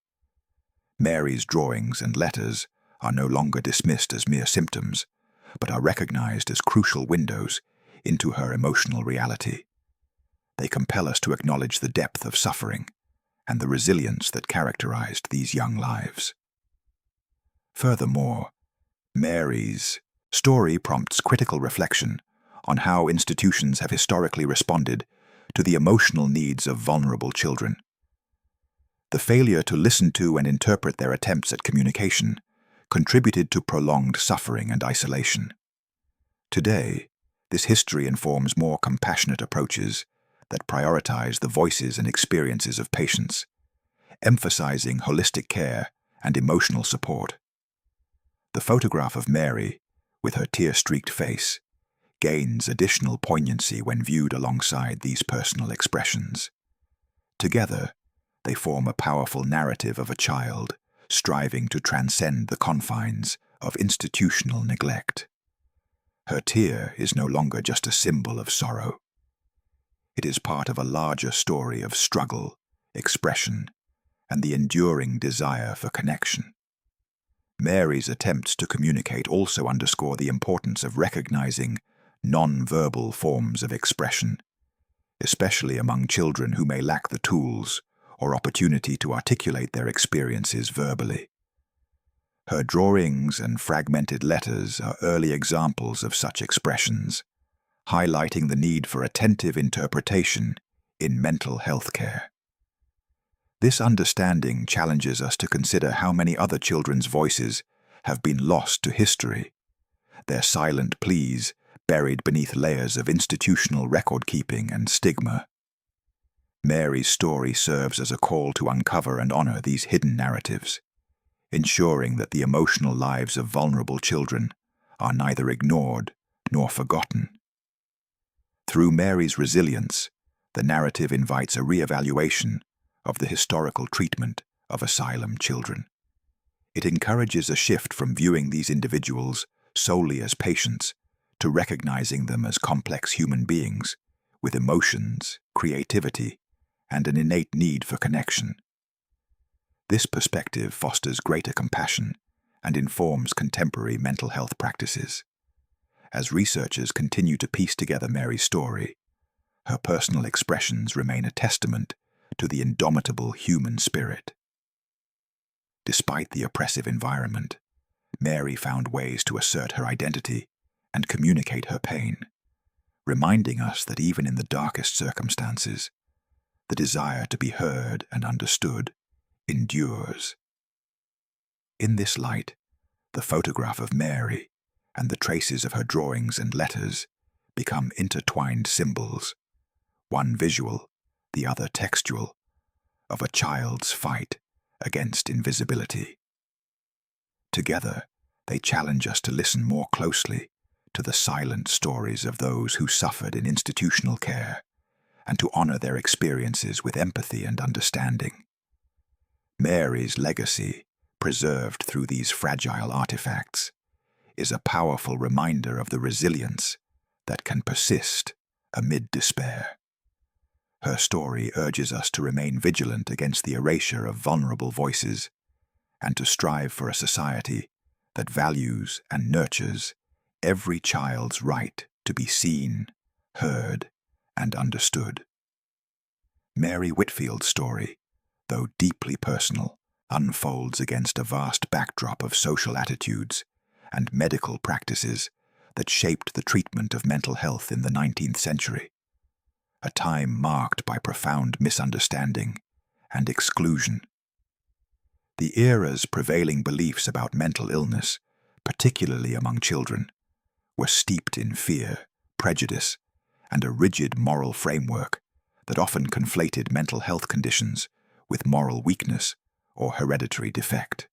Speaker 1: Mary's drawings and letters are no longer dismissed as mere symptoms, but are recognized as crucial windows into her emotional reality. They compel us to acknowledge the depth of suffering and the resilience that characterized these young lives. Furthermore, Mary's story prompts critical reflection on how institutions have historically responded to the emotional needs of vulnerable children. The failure to listen to and interpret their attempts at communication contributed to prolonged suffering and isolation. Today, this history informs more compassionate approaches that prioritize the voices and experiences of patients, emphasizing holistic care and emotional support. The photograph of Mary, with her tear-streaked face, gains additional poignancy when viewed alongside these personal expressions. Together, they form a powerful narrative of a child striving to transcend the confines of institutional neglect. Her tear is no longer just a symbol of sorrow. It is part of a larger story of struggle, expression, and the enduring desire for connection. Mary's attempts to communicate also underscore the importance of recognizing non-verbal forms of expression, especially among children who may lack the tools or opportunity to articulate their experiences verbally. Her drawings and fragmented letters are early examples of such expressions, highlighting the need for attentive interpretation in mental health care. This understanding challenges us to consider how many other children's voices have been lost to history, their silent pleas buried beneath layers of institutional record-keeping and stigma. Mary's story serves as a call to uncover and honor these hidden narratives, ensuring that the emotional lives of vulnerable children are neither ignored nor forgotten. Through Mary's resilience, the narrative invites a re-evaluation of the historical treatment of asylum children. It encourages a shift from viewing these individuals solely as patients to recognizing them as complex human beings with emotions, creativity, and an innate need for connection. This perspective fosters greater compassion and informs contemporary mental health practices. As researchers continue to piece together Mary's story, her personal expressions remain a testament to the indomitable human spirit. Despite the oppressive environment, Mary found ways to assert her identity and communicate her pain, reminding us that even in the darkest circumstances, the desire to be heard and understood endures. In this light, the photograph of Mary and the traces of her drawings and letters become intertwined symbols, one visual, the other textual, of a child's fight against invisibility. Together, they challenge us to listen more closely to the silent stories of those who suffered in institutional care and to honor their experiences with empathy and understanding. Mary's legacy, preserved through these fragile artifacts, is a powerful reminder of the resilience that can persist amid despair. Her story urges us to remain vigilant against the erasure of vulnerable voices and to strive for a society that values and nurtures every child's right to be seen, heard, and understood. Mary Whitfield's story, though deeply personal, unfolds against a vast backdrop of social attitudes and medical practices that shaped the treatment of mental health in the 19th century, a time marked by profound misunderstanding and exclusion. The era's prevailing beliefs about mental illness, particularly among children, were steeped in fear, prejudice, and a rigid moral framework that often conflated mental health conditions with moral weakness or hereditary defect.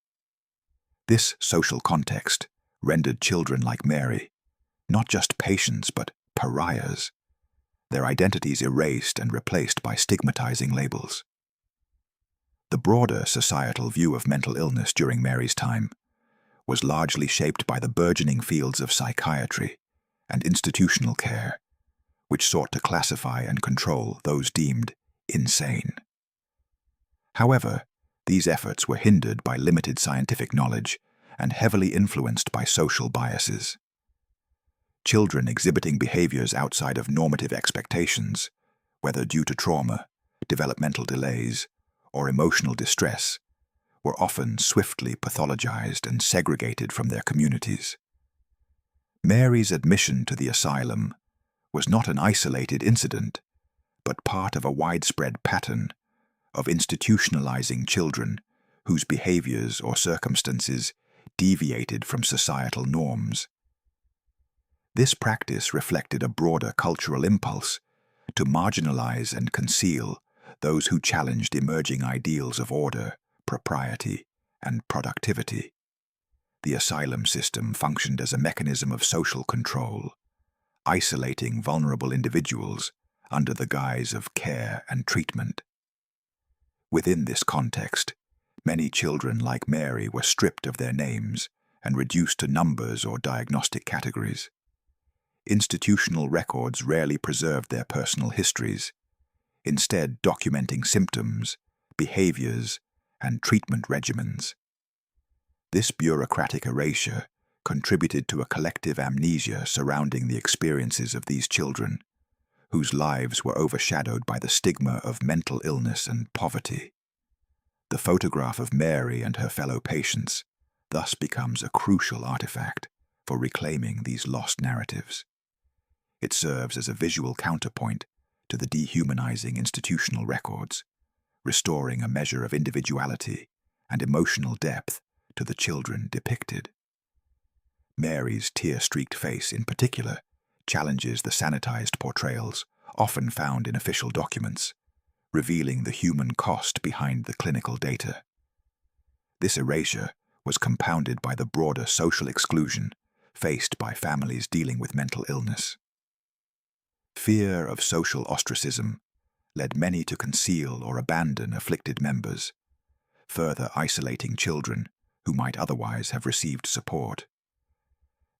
Speaker 1: This social context rendered children like Mary not just patients but pariahs, their identities erased and replaced by stigmatizing labels. The broader societal view of mental illness during Mary's time was largely shaped by the burgeoning fields of psychiatry and institutional care, which sought to classify and control those deemed insane. However, these efforts were hindered by limited scientific knowledge and heavily influenced by social biases. Children exhibiting behaviors outside of normative expectations, whether due to trauma, developmental delays, or emotional distress, were often swiftly pathologized and segregated from their communities. Mary's admission to the asylum was not an isolated incident, but part of a widespread pattern of institutionalizing children whose behaviors or circumstances deviated from societal norms. This practice reflected a broader cultural impulse to marginalize and conceal those who challenged emerging ideals of order, propriety, and productivity. The asylum system functioned as a mechanism of social control, isolating vulnerable individuals under the guise of care and treatment. Within this context, many children like Mary were stripped of their names and reduced to numbers or diagnostic categories. Institutional records rarely preserved their personal histories, instead documenting symptoms, behaviors, and treatment regimens. This bureaucratic erasure contributed to a collective amnesia surrounding the experiences of these children, whose lives were overshadowed by the stigma of mental illness and poverty. The photograph of Mary and her fellow patients thus becomes a crucial artifact for reclaiming these lost narratives. It serves as a visual counterpoint to the dehumanizing institutional records, restoring a measure of individuality and emotional depth to the children depicted. Mary's tear-streaked face, in particular, challenges the sanitized portrayals often found in official documents, revealing the human cost behind the clinical data. This erasure was compounded by the broader social exclusion faced by families dealing with mental illness. Fear of social ostracism led many to conceal or abandon afflicted members, further isolating children who might otherwise have received support.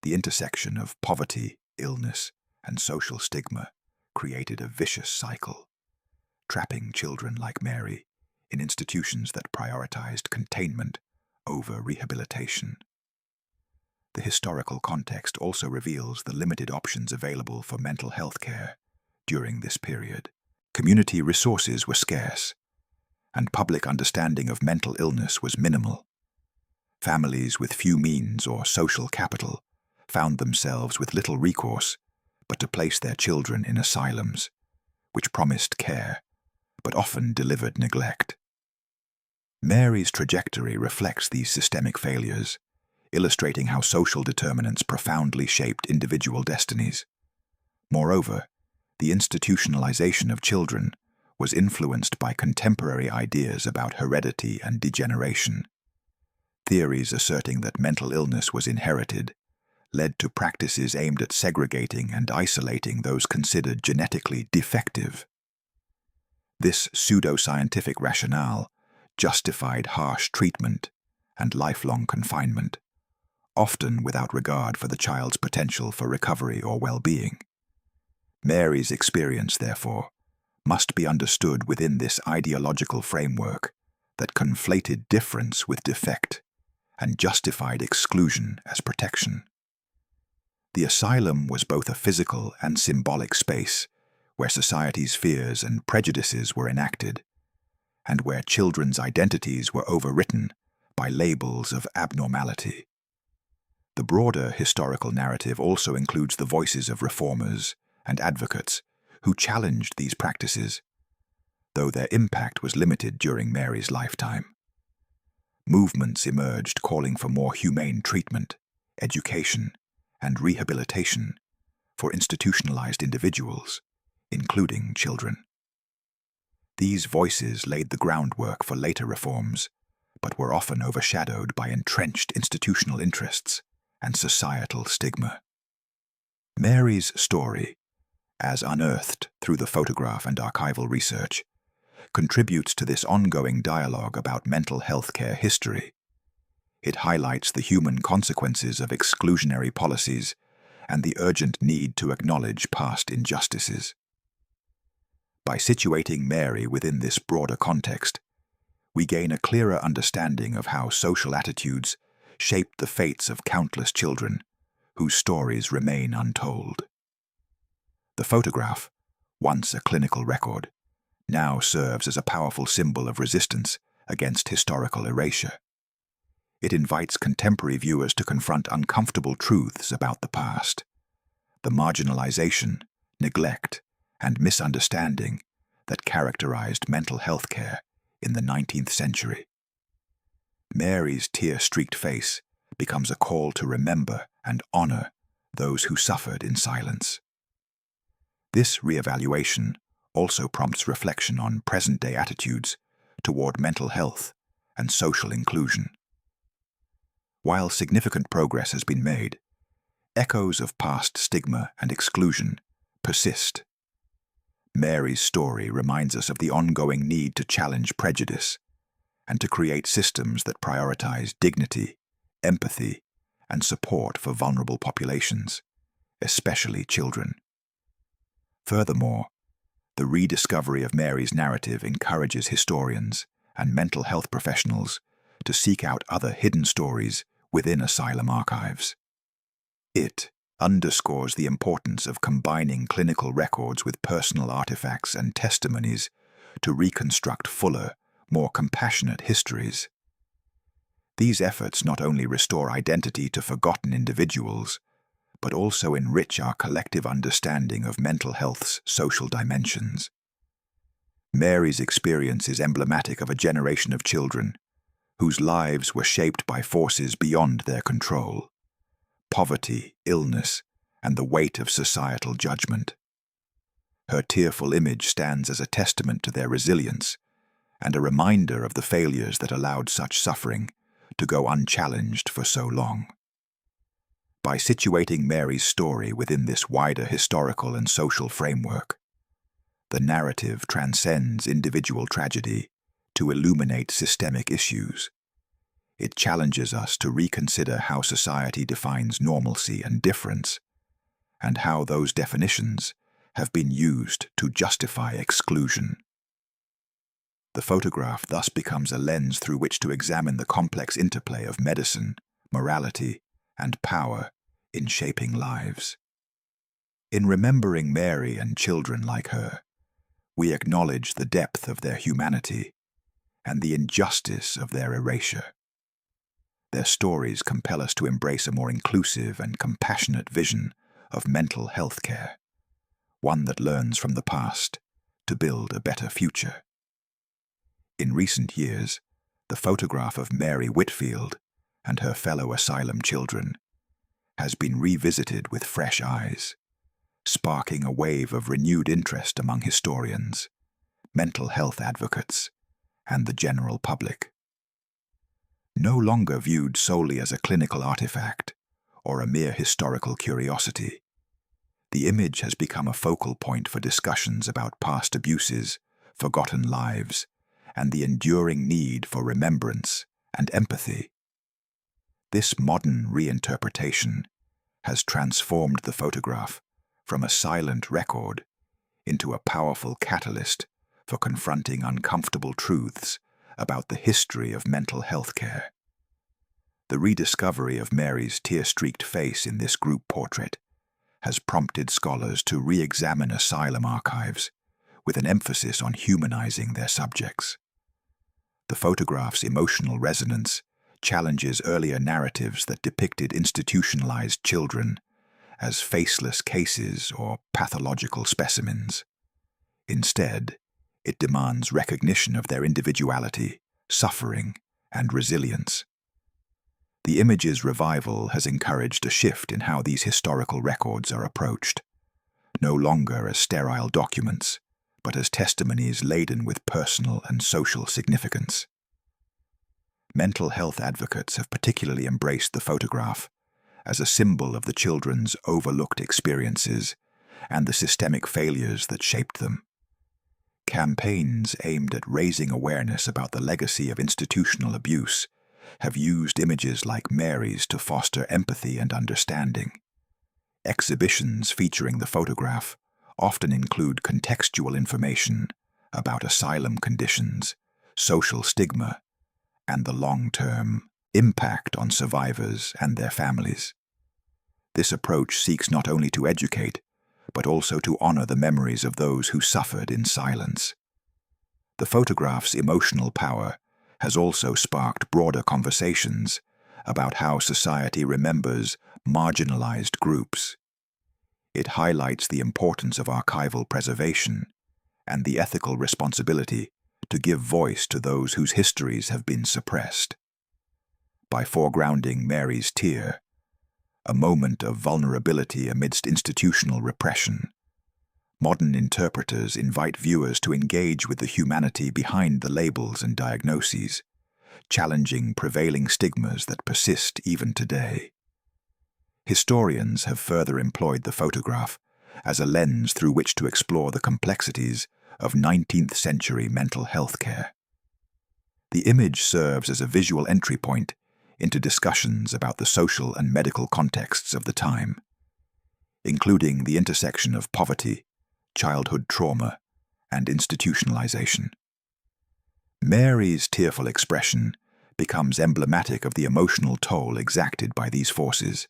Speaker 1: The intersection of poverty, illness, and social stigma created a vicious cycle, trapping children like Mary in institutions that prioritized containment over rehabilitation. The historical context also reveals the limited options available for mental health care during this period. Community resources were scarce, and public understanding of mental illness was minimal. Families with few means or social capital found themselves with little recourse but to place their children in asylums, which promised care, but often delivered neglect. Mary's trajectory reflects these systemic failures, illustrating how social determinants profoundly shaped individual destinies. Moreover, the institutionalization of children was influenced by contemporary ideas about heredity and degeneration. Theories asserting that mental illness was inherited led to practices aimed at segregating and isolating those considered genetically defective. This pseudo-scientific rationale justified harsh treatment and lifelong confinement, often without regard for the child's potential for recovery or well-being. Mary's experience, therefore, must be understood within this ideological framework that conflated difference with defect and justified exclusion as protection. The asylum was both a physical and symbolic space where society's fears and prejudices were enacted, and where children's identities were overwritten by labels of abnormality. The broader historical narrative also includes the voices of reformers and advocates who challenged these practices, though their impact was limited during Mary's lifetime. Movements emerged calling for more humane treatment, education, and rehabilitation for institutionalized individuals, including children. These voices laid the groundwork for later reforms, but were often overshadowed by entrenched institutional interests and societal stigma. Mary's story, as unearthed through the photograph and archival research, contributes to this ongoing dialogue about mental health care history. It highlights the human consequences of exclusionary policies and the urgent need to acknowledge past injustices. By situating Mary within this broader context, we gain a clearer understanding of how social attitudes shaped the fates of countless children whose stories remain untold. The photograph, once a clinical record, now serves as a powerful symbol of resistance against historical erasure. It invites contemporary viewers to confront uncomfortable truths about the past, the marginalization, neglect, and misunderstanding that characterized mental health care in the 19th century. Mary's tear-streaked face becomes a call to remember and honor those who suffered in silence. This reevaluation also prompts reflection on present-day attitudes toward mental health and social inclusion. While significant progress has been made, echoes of past stigma and exclusion persist. Mary's story reminds us of the ongoing need to challenge prejudice and to create systems that prioritize dignity, empathy, and support for vulnerable populations, especially children. Furthermore, the rediscovery of Mary's narrative encourages historians and mental health professionals to seek out other hidden stories within asylum archives. It underscores the importance of combining clinical records with personal artifacts and testimonies to reconstruct fuller, more compassionate histories. These efforts not only restore identity to forgotten individuals, but also enrich our collective understanding of mental health's social dimensions. Mary's experience is emblematic of a generation of children whose lives were shaped by forces beyond their control: poverty, illness, and the weight of societal judgment. Her tearful image stands as a testament to their resilience and a reminder of the failures that allowed such suffering to go unchallenged for so long. By situating Mary's story within this wider historical and social framework, the narrative transcends individual tragedy to illuminate systemic issues. It challenges us to reconsider how society defines normalcy and difference, and how those definitions have been used to justify exclusion. The photograph thus becomes a lens through which to examine the complex interplay of medicine, morality, and power in shaping lives. In remembering Mary and children like her, we acknowledge the depth of their humanity and the injustice of their erasure. Their stories compel us to embrace a more inclusive and compassionate vision of mental health care, one that learns from the past to build a better future. In recent years, the photograph of Mary Whitfield and her fellow asylum children has been revisited with fresh eyes, sparking a wave of renewed interest among historians, mental health advocates, and the general public. No longer viewed solely as a clinical artifact or a mere historical curiosity, the image has become a focal point for discussions about past abuses, forgotten lives, and the enduring need for remembrance and empathy. This modern reinterpretation has transformed the photograph from a silent record into a powerful catalyst for confronting uncomfortable truths about the history of mental health care. The rediscovery of Mary's tear-streaked face in this group portrait has prompted scholars to re-examine asylum archives with an emphasis on humanizing their subjects. The photograph's emotional resonance challenges earlier narratives that depicted institutionalized children as faceless cases or pathological specimens. Instead, it demands recognition of their individuality, suffering, and resilience. The image's revival has encouraged a shift in how these historical records are approached, no longer as sterile documents, but as testimonies laden with personal and social significance. Mental health advocates have particularly embraced the photograph as a symbol of the children's overlooked experiences and the systemic failures that shaped them. Campaigns aimed at raising awareness about the legacy of institutional abuse have used images like Mary's to foster empathy and understanding. Exhibitions featuring the photograph often include contextual information about asylum conditions, social stigma, and the long-term impact on survivors and their families. This approach seeks not only to educate, but also to honor the memories of those who suffered in silence. The photograph's emotional power has also sparked broader conversations about how society remembers marginalized groups. It highlights the importance of archival preservation and the ethical responsibility to give voice to those whose histories have been suppressed. By foregrounding Mary's tear, a moment of vulnerability amidst institutional repression, modern interpreters invite viewers to engage with the humanity behind the labels and diagnoses, challenging prevailing stigmas that persist even today. Historians have further employed the photograph as a lens through which to explore the complexities of 19th century mental health care. The image serves as a visual entry point into discussions about the social and medical contexts of the time, including the intersection of poverty, childhood trauma, and institutionalization. Mary's tearful expression becomes emblematic of the emotional toll exacted by these forces,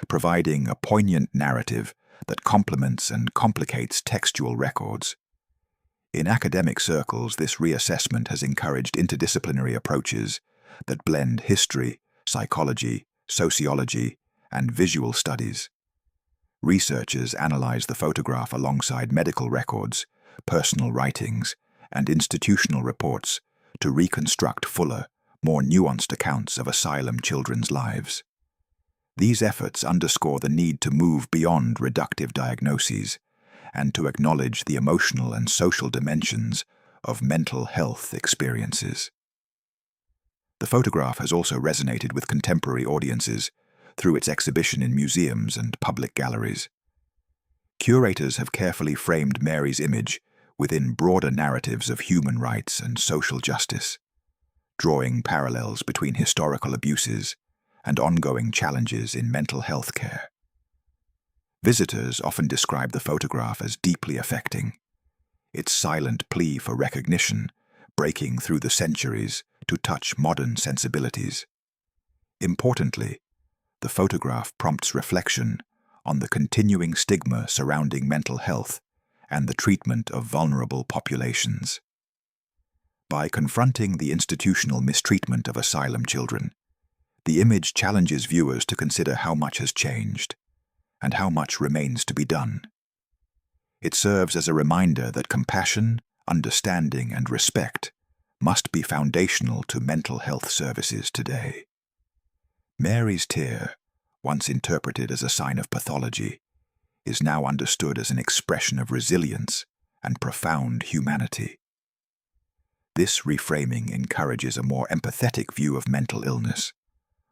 Speaker 1: providing a poignant narrative that complements and complicates textual records. In academic circles, this reassessment has encouraged interdisciplinary approaches that blend history, psychology, sociology, and visual studies. Researchers analyze the photograph alongside medical records, personal writings, and institutional reports to reconstruct fuller, more nuanced accounts of asylum children's lives. These efforts underscore the need to move beyond reductive diagnoses and to acknowledge the emotional and social dimensions of mental health experiences. The photograph has also resonated with contemporary audiences through its exhibition in museums and public galleries. Curators have carefully framed Mary's image within broader narratives of human rights and social justice, drawing parallels between historical abuses and ongoing challenges in mental health care. Visitors often describe the photograph as deeply affecting, its silent plea for recognition breaking through the centuries to touch modern sensibilities. Importantly, the photograph prompts reflection on the continuing stigma surrounding mental health and the treatment of vulnerable populations. By confronting the institutional mistreatment of asylum children, the image challenges viewers to consider how much has changed and how much remains to be done. It serves as a reminder that compassion, understanding, and respect must be foundational to mental health services today. Mary's tear, once interpreted as a sign of pathology, is now understood as an expression of resilience and profound humanity. This reframing encourages a more empathetic view of mental illness,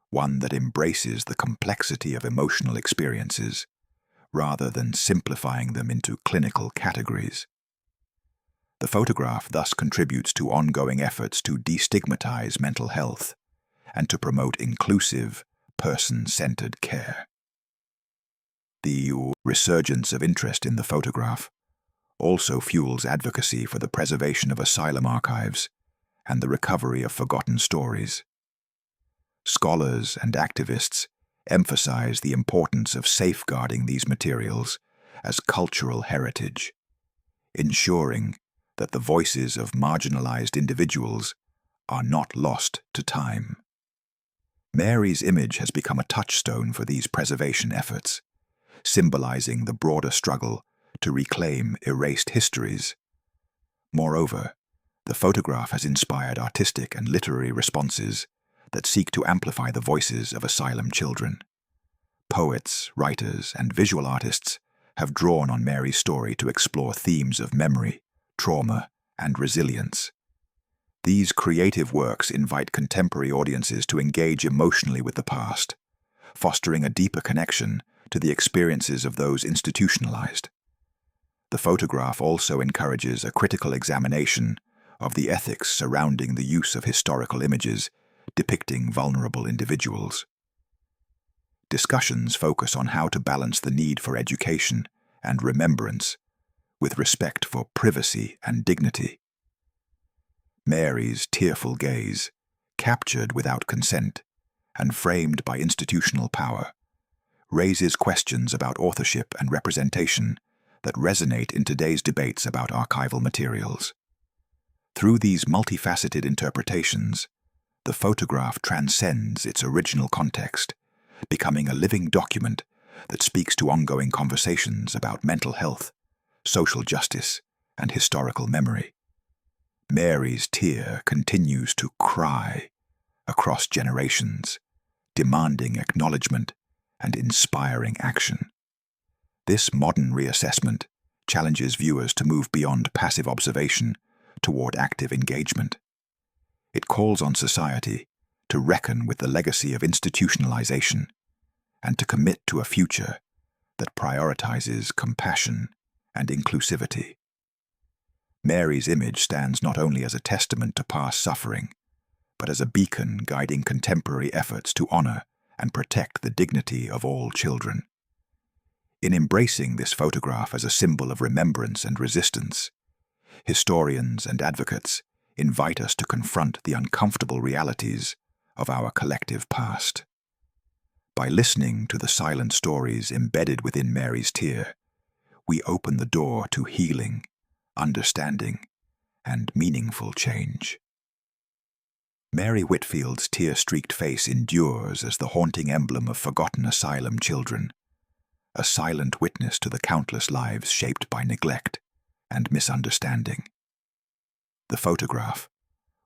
Speaker 1: one that embraces the complexity of emotional experiences rather than simplifying them into clinical categories. The photograph thus contributes to ongoing efforts to destigmatize mental health and to promote inclusive, person-centered care. The resurgence of interest in the photograph also fuels advocacy for the preservation of asylum archives and the recovery of forgotten stories. Scholars and activists emphasize the importance of safeguarding these materials as cultural heritage, ensuring that the voices of marginalized individuals are not lost to time. Mary's image has become a touchstone for these preservation efforts, symbolizing the broader struggle to reclaim erased histories. Moreover, the photograph has inspired artistic and literary responses that seek to amplify the voices of asylum children. Poets, writers, and visual artists have drawn on Mary's story to explore themes of memory, trauma, and resilience. These creative works invite contemporary audiences to engage emotionally with the past, fostering a deeper connection to the experiences of those institutionalized. The photograph also encourages a critical examination of the ethics surrounding the use of historical images depicting vulnerable individuals. Discussions focus on how to balance the need for education and remembrance with respect for privacy and dignity. Mary's tearful gaze, captured without consent and framed by institutional power, raises questions about authorship and representation that resonate in today's debates about archival materials. Through these multifaceted interpretations, the photograph transcends its original context, becoming a living document that speaks to ongoing conversations about mental health, social justice, and historical memory. Mary's tear continues to cry across generations, demanding acknowledgement and inspiring action. This modern reassessment challenges viewers to move beyond passive observation toward active engagement. It calls on society to reckon with the legacy of institutionalization and to commit to a future that prioritizes compassion and inclusivity. Mary's image stands not only as a testament to past suffering, but as a beacon guiding contemporary efforts to honor and protect the dignity of all children. In embracing this photograph as a symbol of remembrance and resistance, historians and advocates invite us to confront the uncomfortable realities of our collective past. By listening to the silent stories embedded within Mary's tear, we open the door to healing, understanding, and meaningful change. Mary Whitfield's tear-streaked face endures as the haunting emblem of forgotten asylum children, a silent witness to the countless lives shaped by neglect and misunderstanding. The photograph,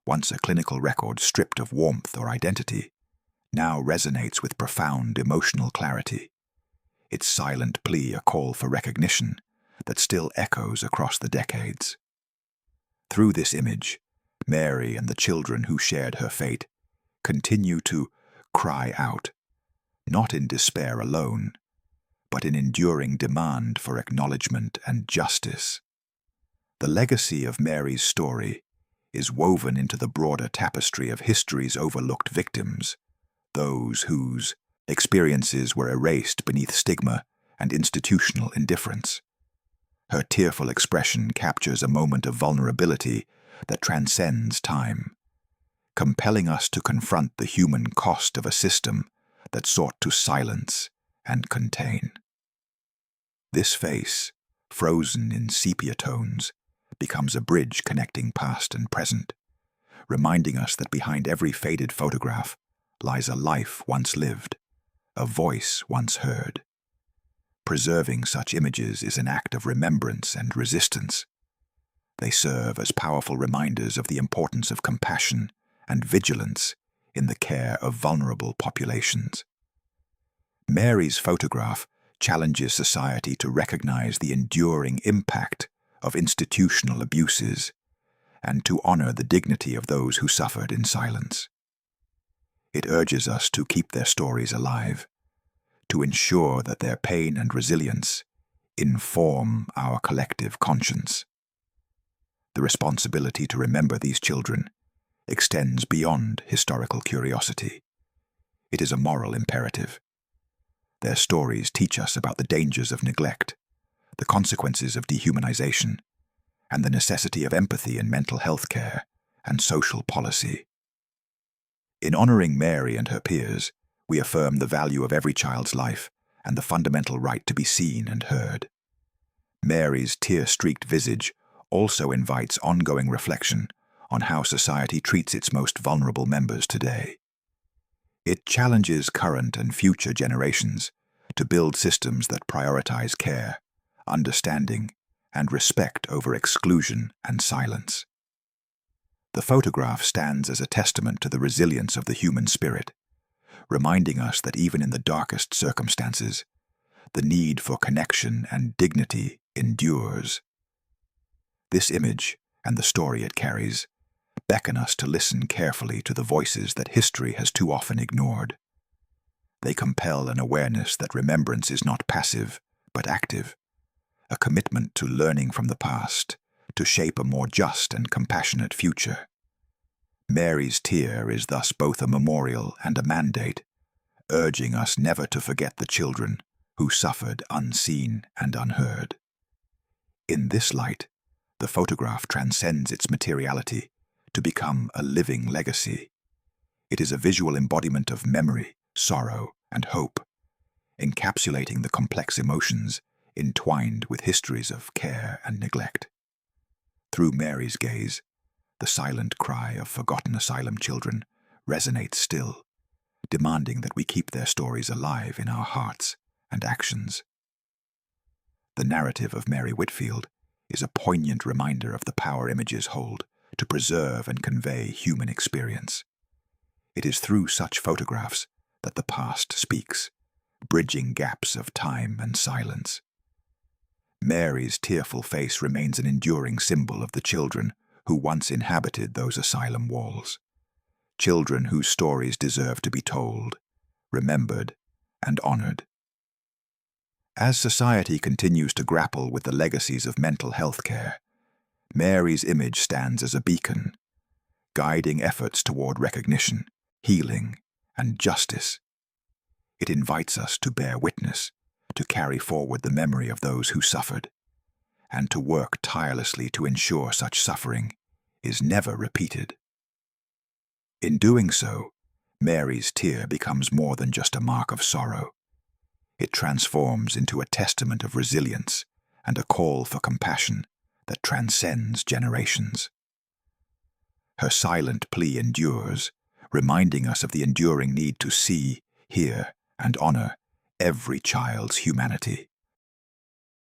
Speaker 1: once a clinical record stripped of warmth or identity, now resonates with profound emotional clarity, its silent plea a call for recognition that still echoes across the decades. Through this image, Mary and the children who shared her fate continue to cry out, not in despair alone, but in enduring demand for acknowledgement and justice. The legacy of Mary's story is woven into the broader tapestry of history's overlooked victims, those whose experiences were erased beneath stigma and institutional indifference. Her tearful expression captures a moment of vulnerability that transcends time, compelling us to confront the human cost of a system that sought to silence and contain. This face, frozen in sepia tones, becomes a bridge connecting past and present, reminding us that behind every faded photograph lies a life once lived, a voice once heard. Preserving such images is an act of remembrance and resistance. They serve as powerful reminders of the importance of compassion and vigilance in the care of vulnerable populations. Mary's photograph challenges society to recognize the enduring impact of institutional abuses and to honor the dignity of those who suffered in silence. It urges us to keep their stories alive, to ensure that their pain and resilience inform our collective conscience. The responsibility to remember these children extends beyond historical curiosity. It is a moral imperative. Their stories teach us about the dangers of neglect, the consequences of dehumanization, and the necessity of empathy in mental health care and social policy. In honoring Mary and her peers, we affirm the value of every child's life and the fundamental right to be seen and heard. Mary's tear-streaked visage also invites ongoing reflection on how society treats its most vulnerable members today. It challenges current and future generations to build systems that prioritize care, understanding, and respect over exclusion and silence. The photograph stands as a testament to the resilience of the human spirit, reminding us that even in the darkest circumstances, the need for connection and dignity endures. This image, and the story it carries, beckon us to listen carefully to the voices that history has too often ignored. They compel an awareness that remembrance is not passive, but active, a commitment to learning from the past, to shape a more just and compassionate future. Mary's tear is thus both a memorial and a mandate, urging us never to forget the children who suffered unseen and unheard. In this light, the photograph transcends its materiality to become a living legacy. It is a visual embodiment of memory, sorrow, and hope, encapsulating the complex emotions entwined with histories of care and neglect. Through Mary's gaze, the silent cry of forgotten asylum children resonates still, demanding that we keep their stories alive in our hearts and actions. The narrative of Mary Whitfield is a poignant reminder of the power images hold to preserve and convey human experience. It is through such photographs that the past speaks, bridging gaps of time and silence. Mary's tearful face remains an enduring symbol of the children who once inhabited those asylum walls, children whose stories deserve to be told, remembered, and honored. As society continues to grapple with the legacies of mental health care, Mary's image stands as a beacon, guiding efforts toward recognition, healing, and justice. It invites us to bear witness, to carry forward the memory of those who suffered, and to work tirelessly to ensure such suffering is never repeated. In doing so, Mary's tear becomes more than just a mark of sorrow. It transforms into a testament of resilience and a call for compassion that transcends generations. Her silent plea endures, reminding us of the enduring need to see, hear, and honor every child's humanity.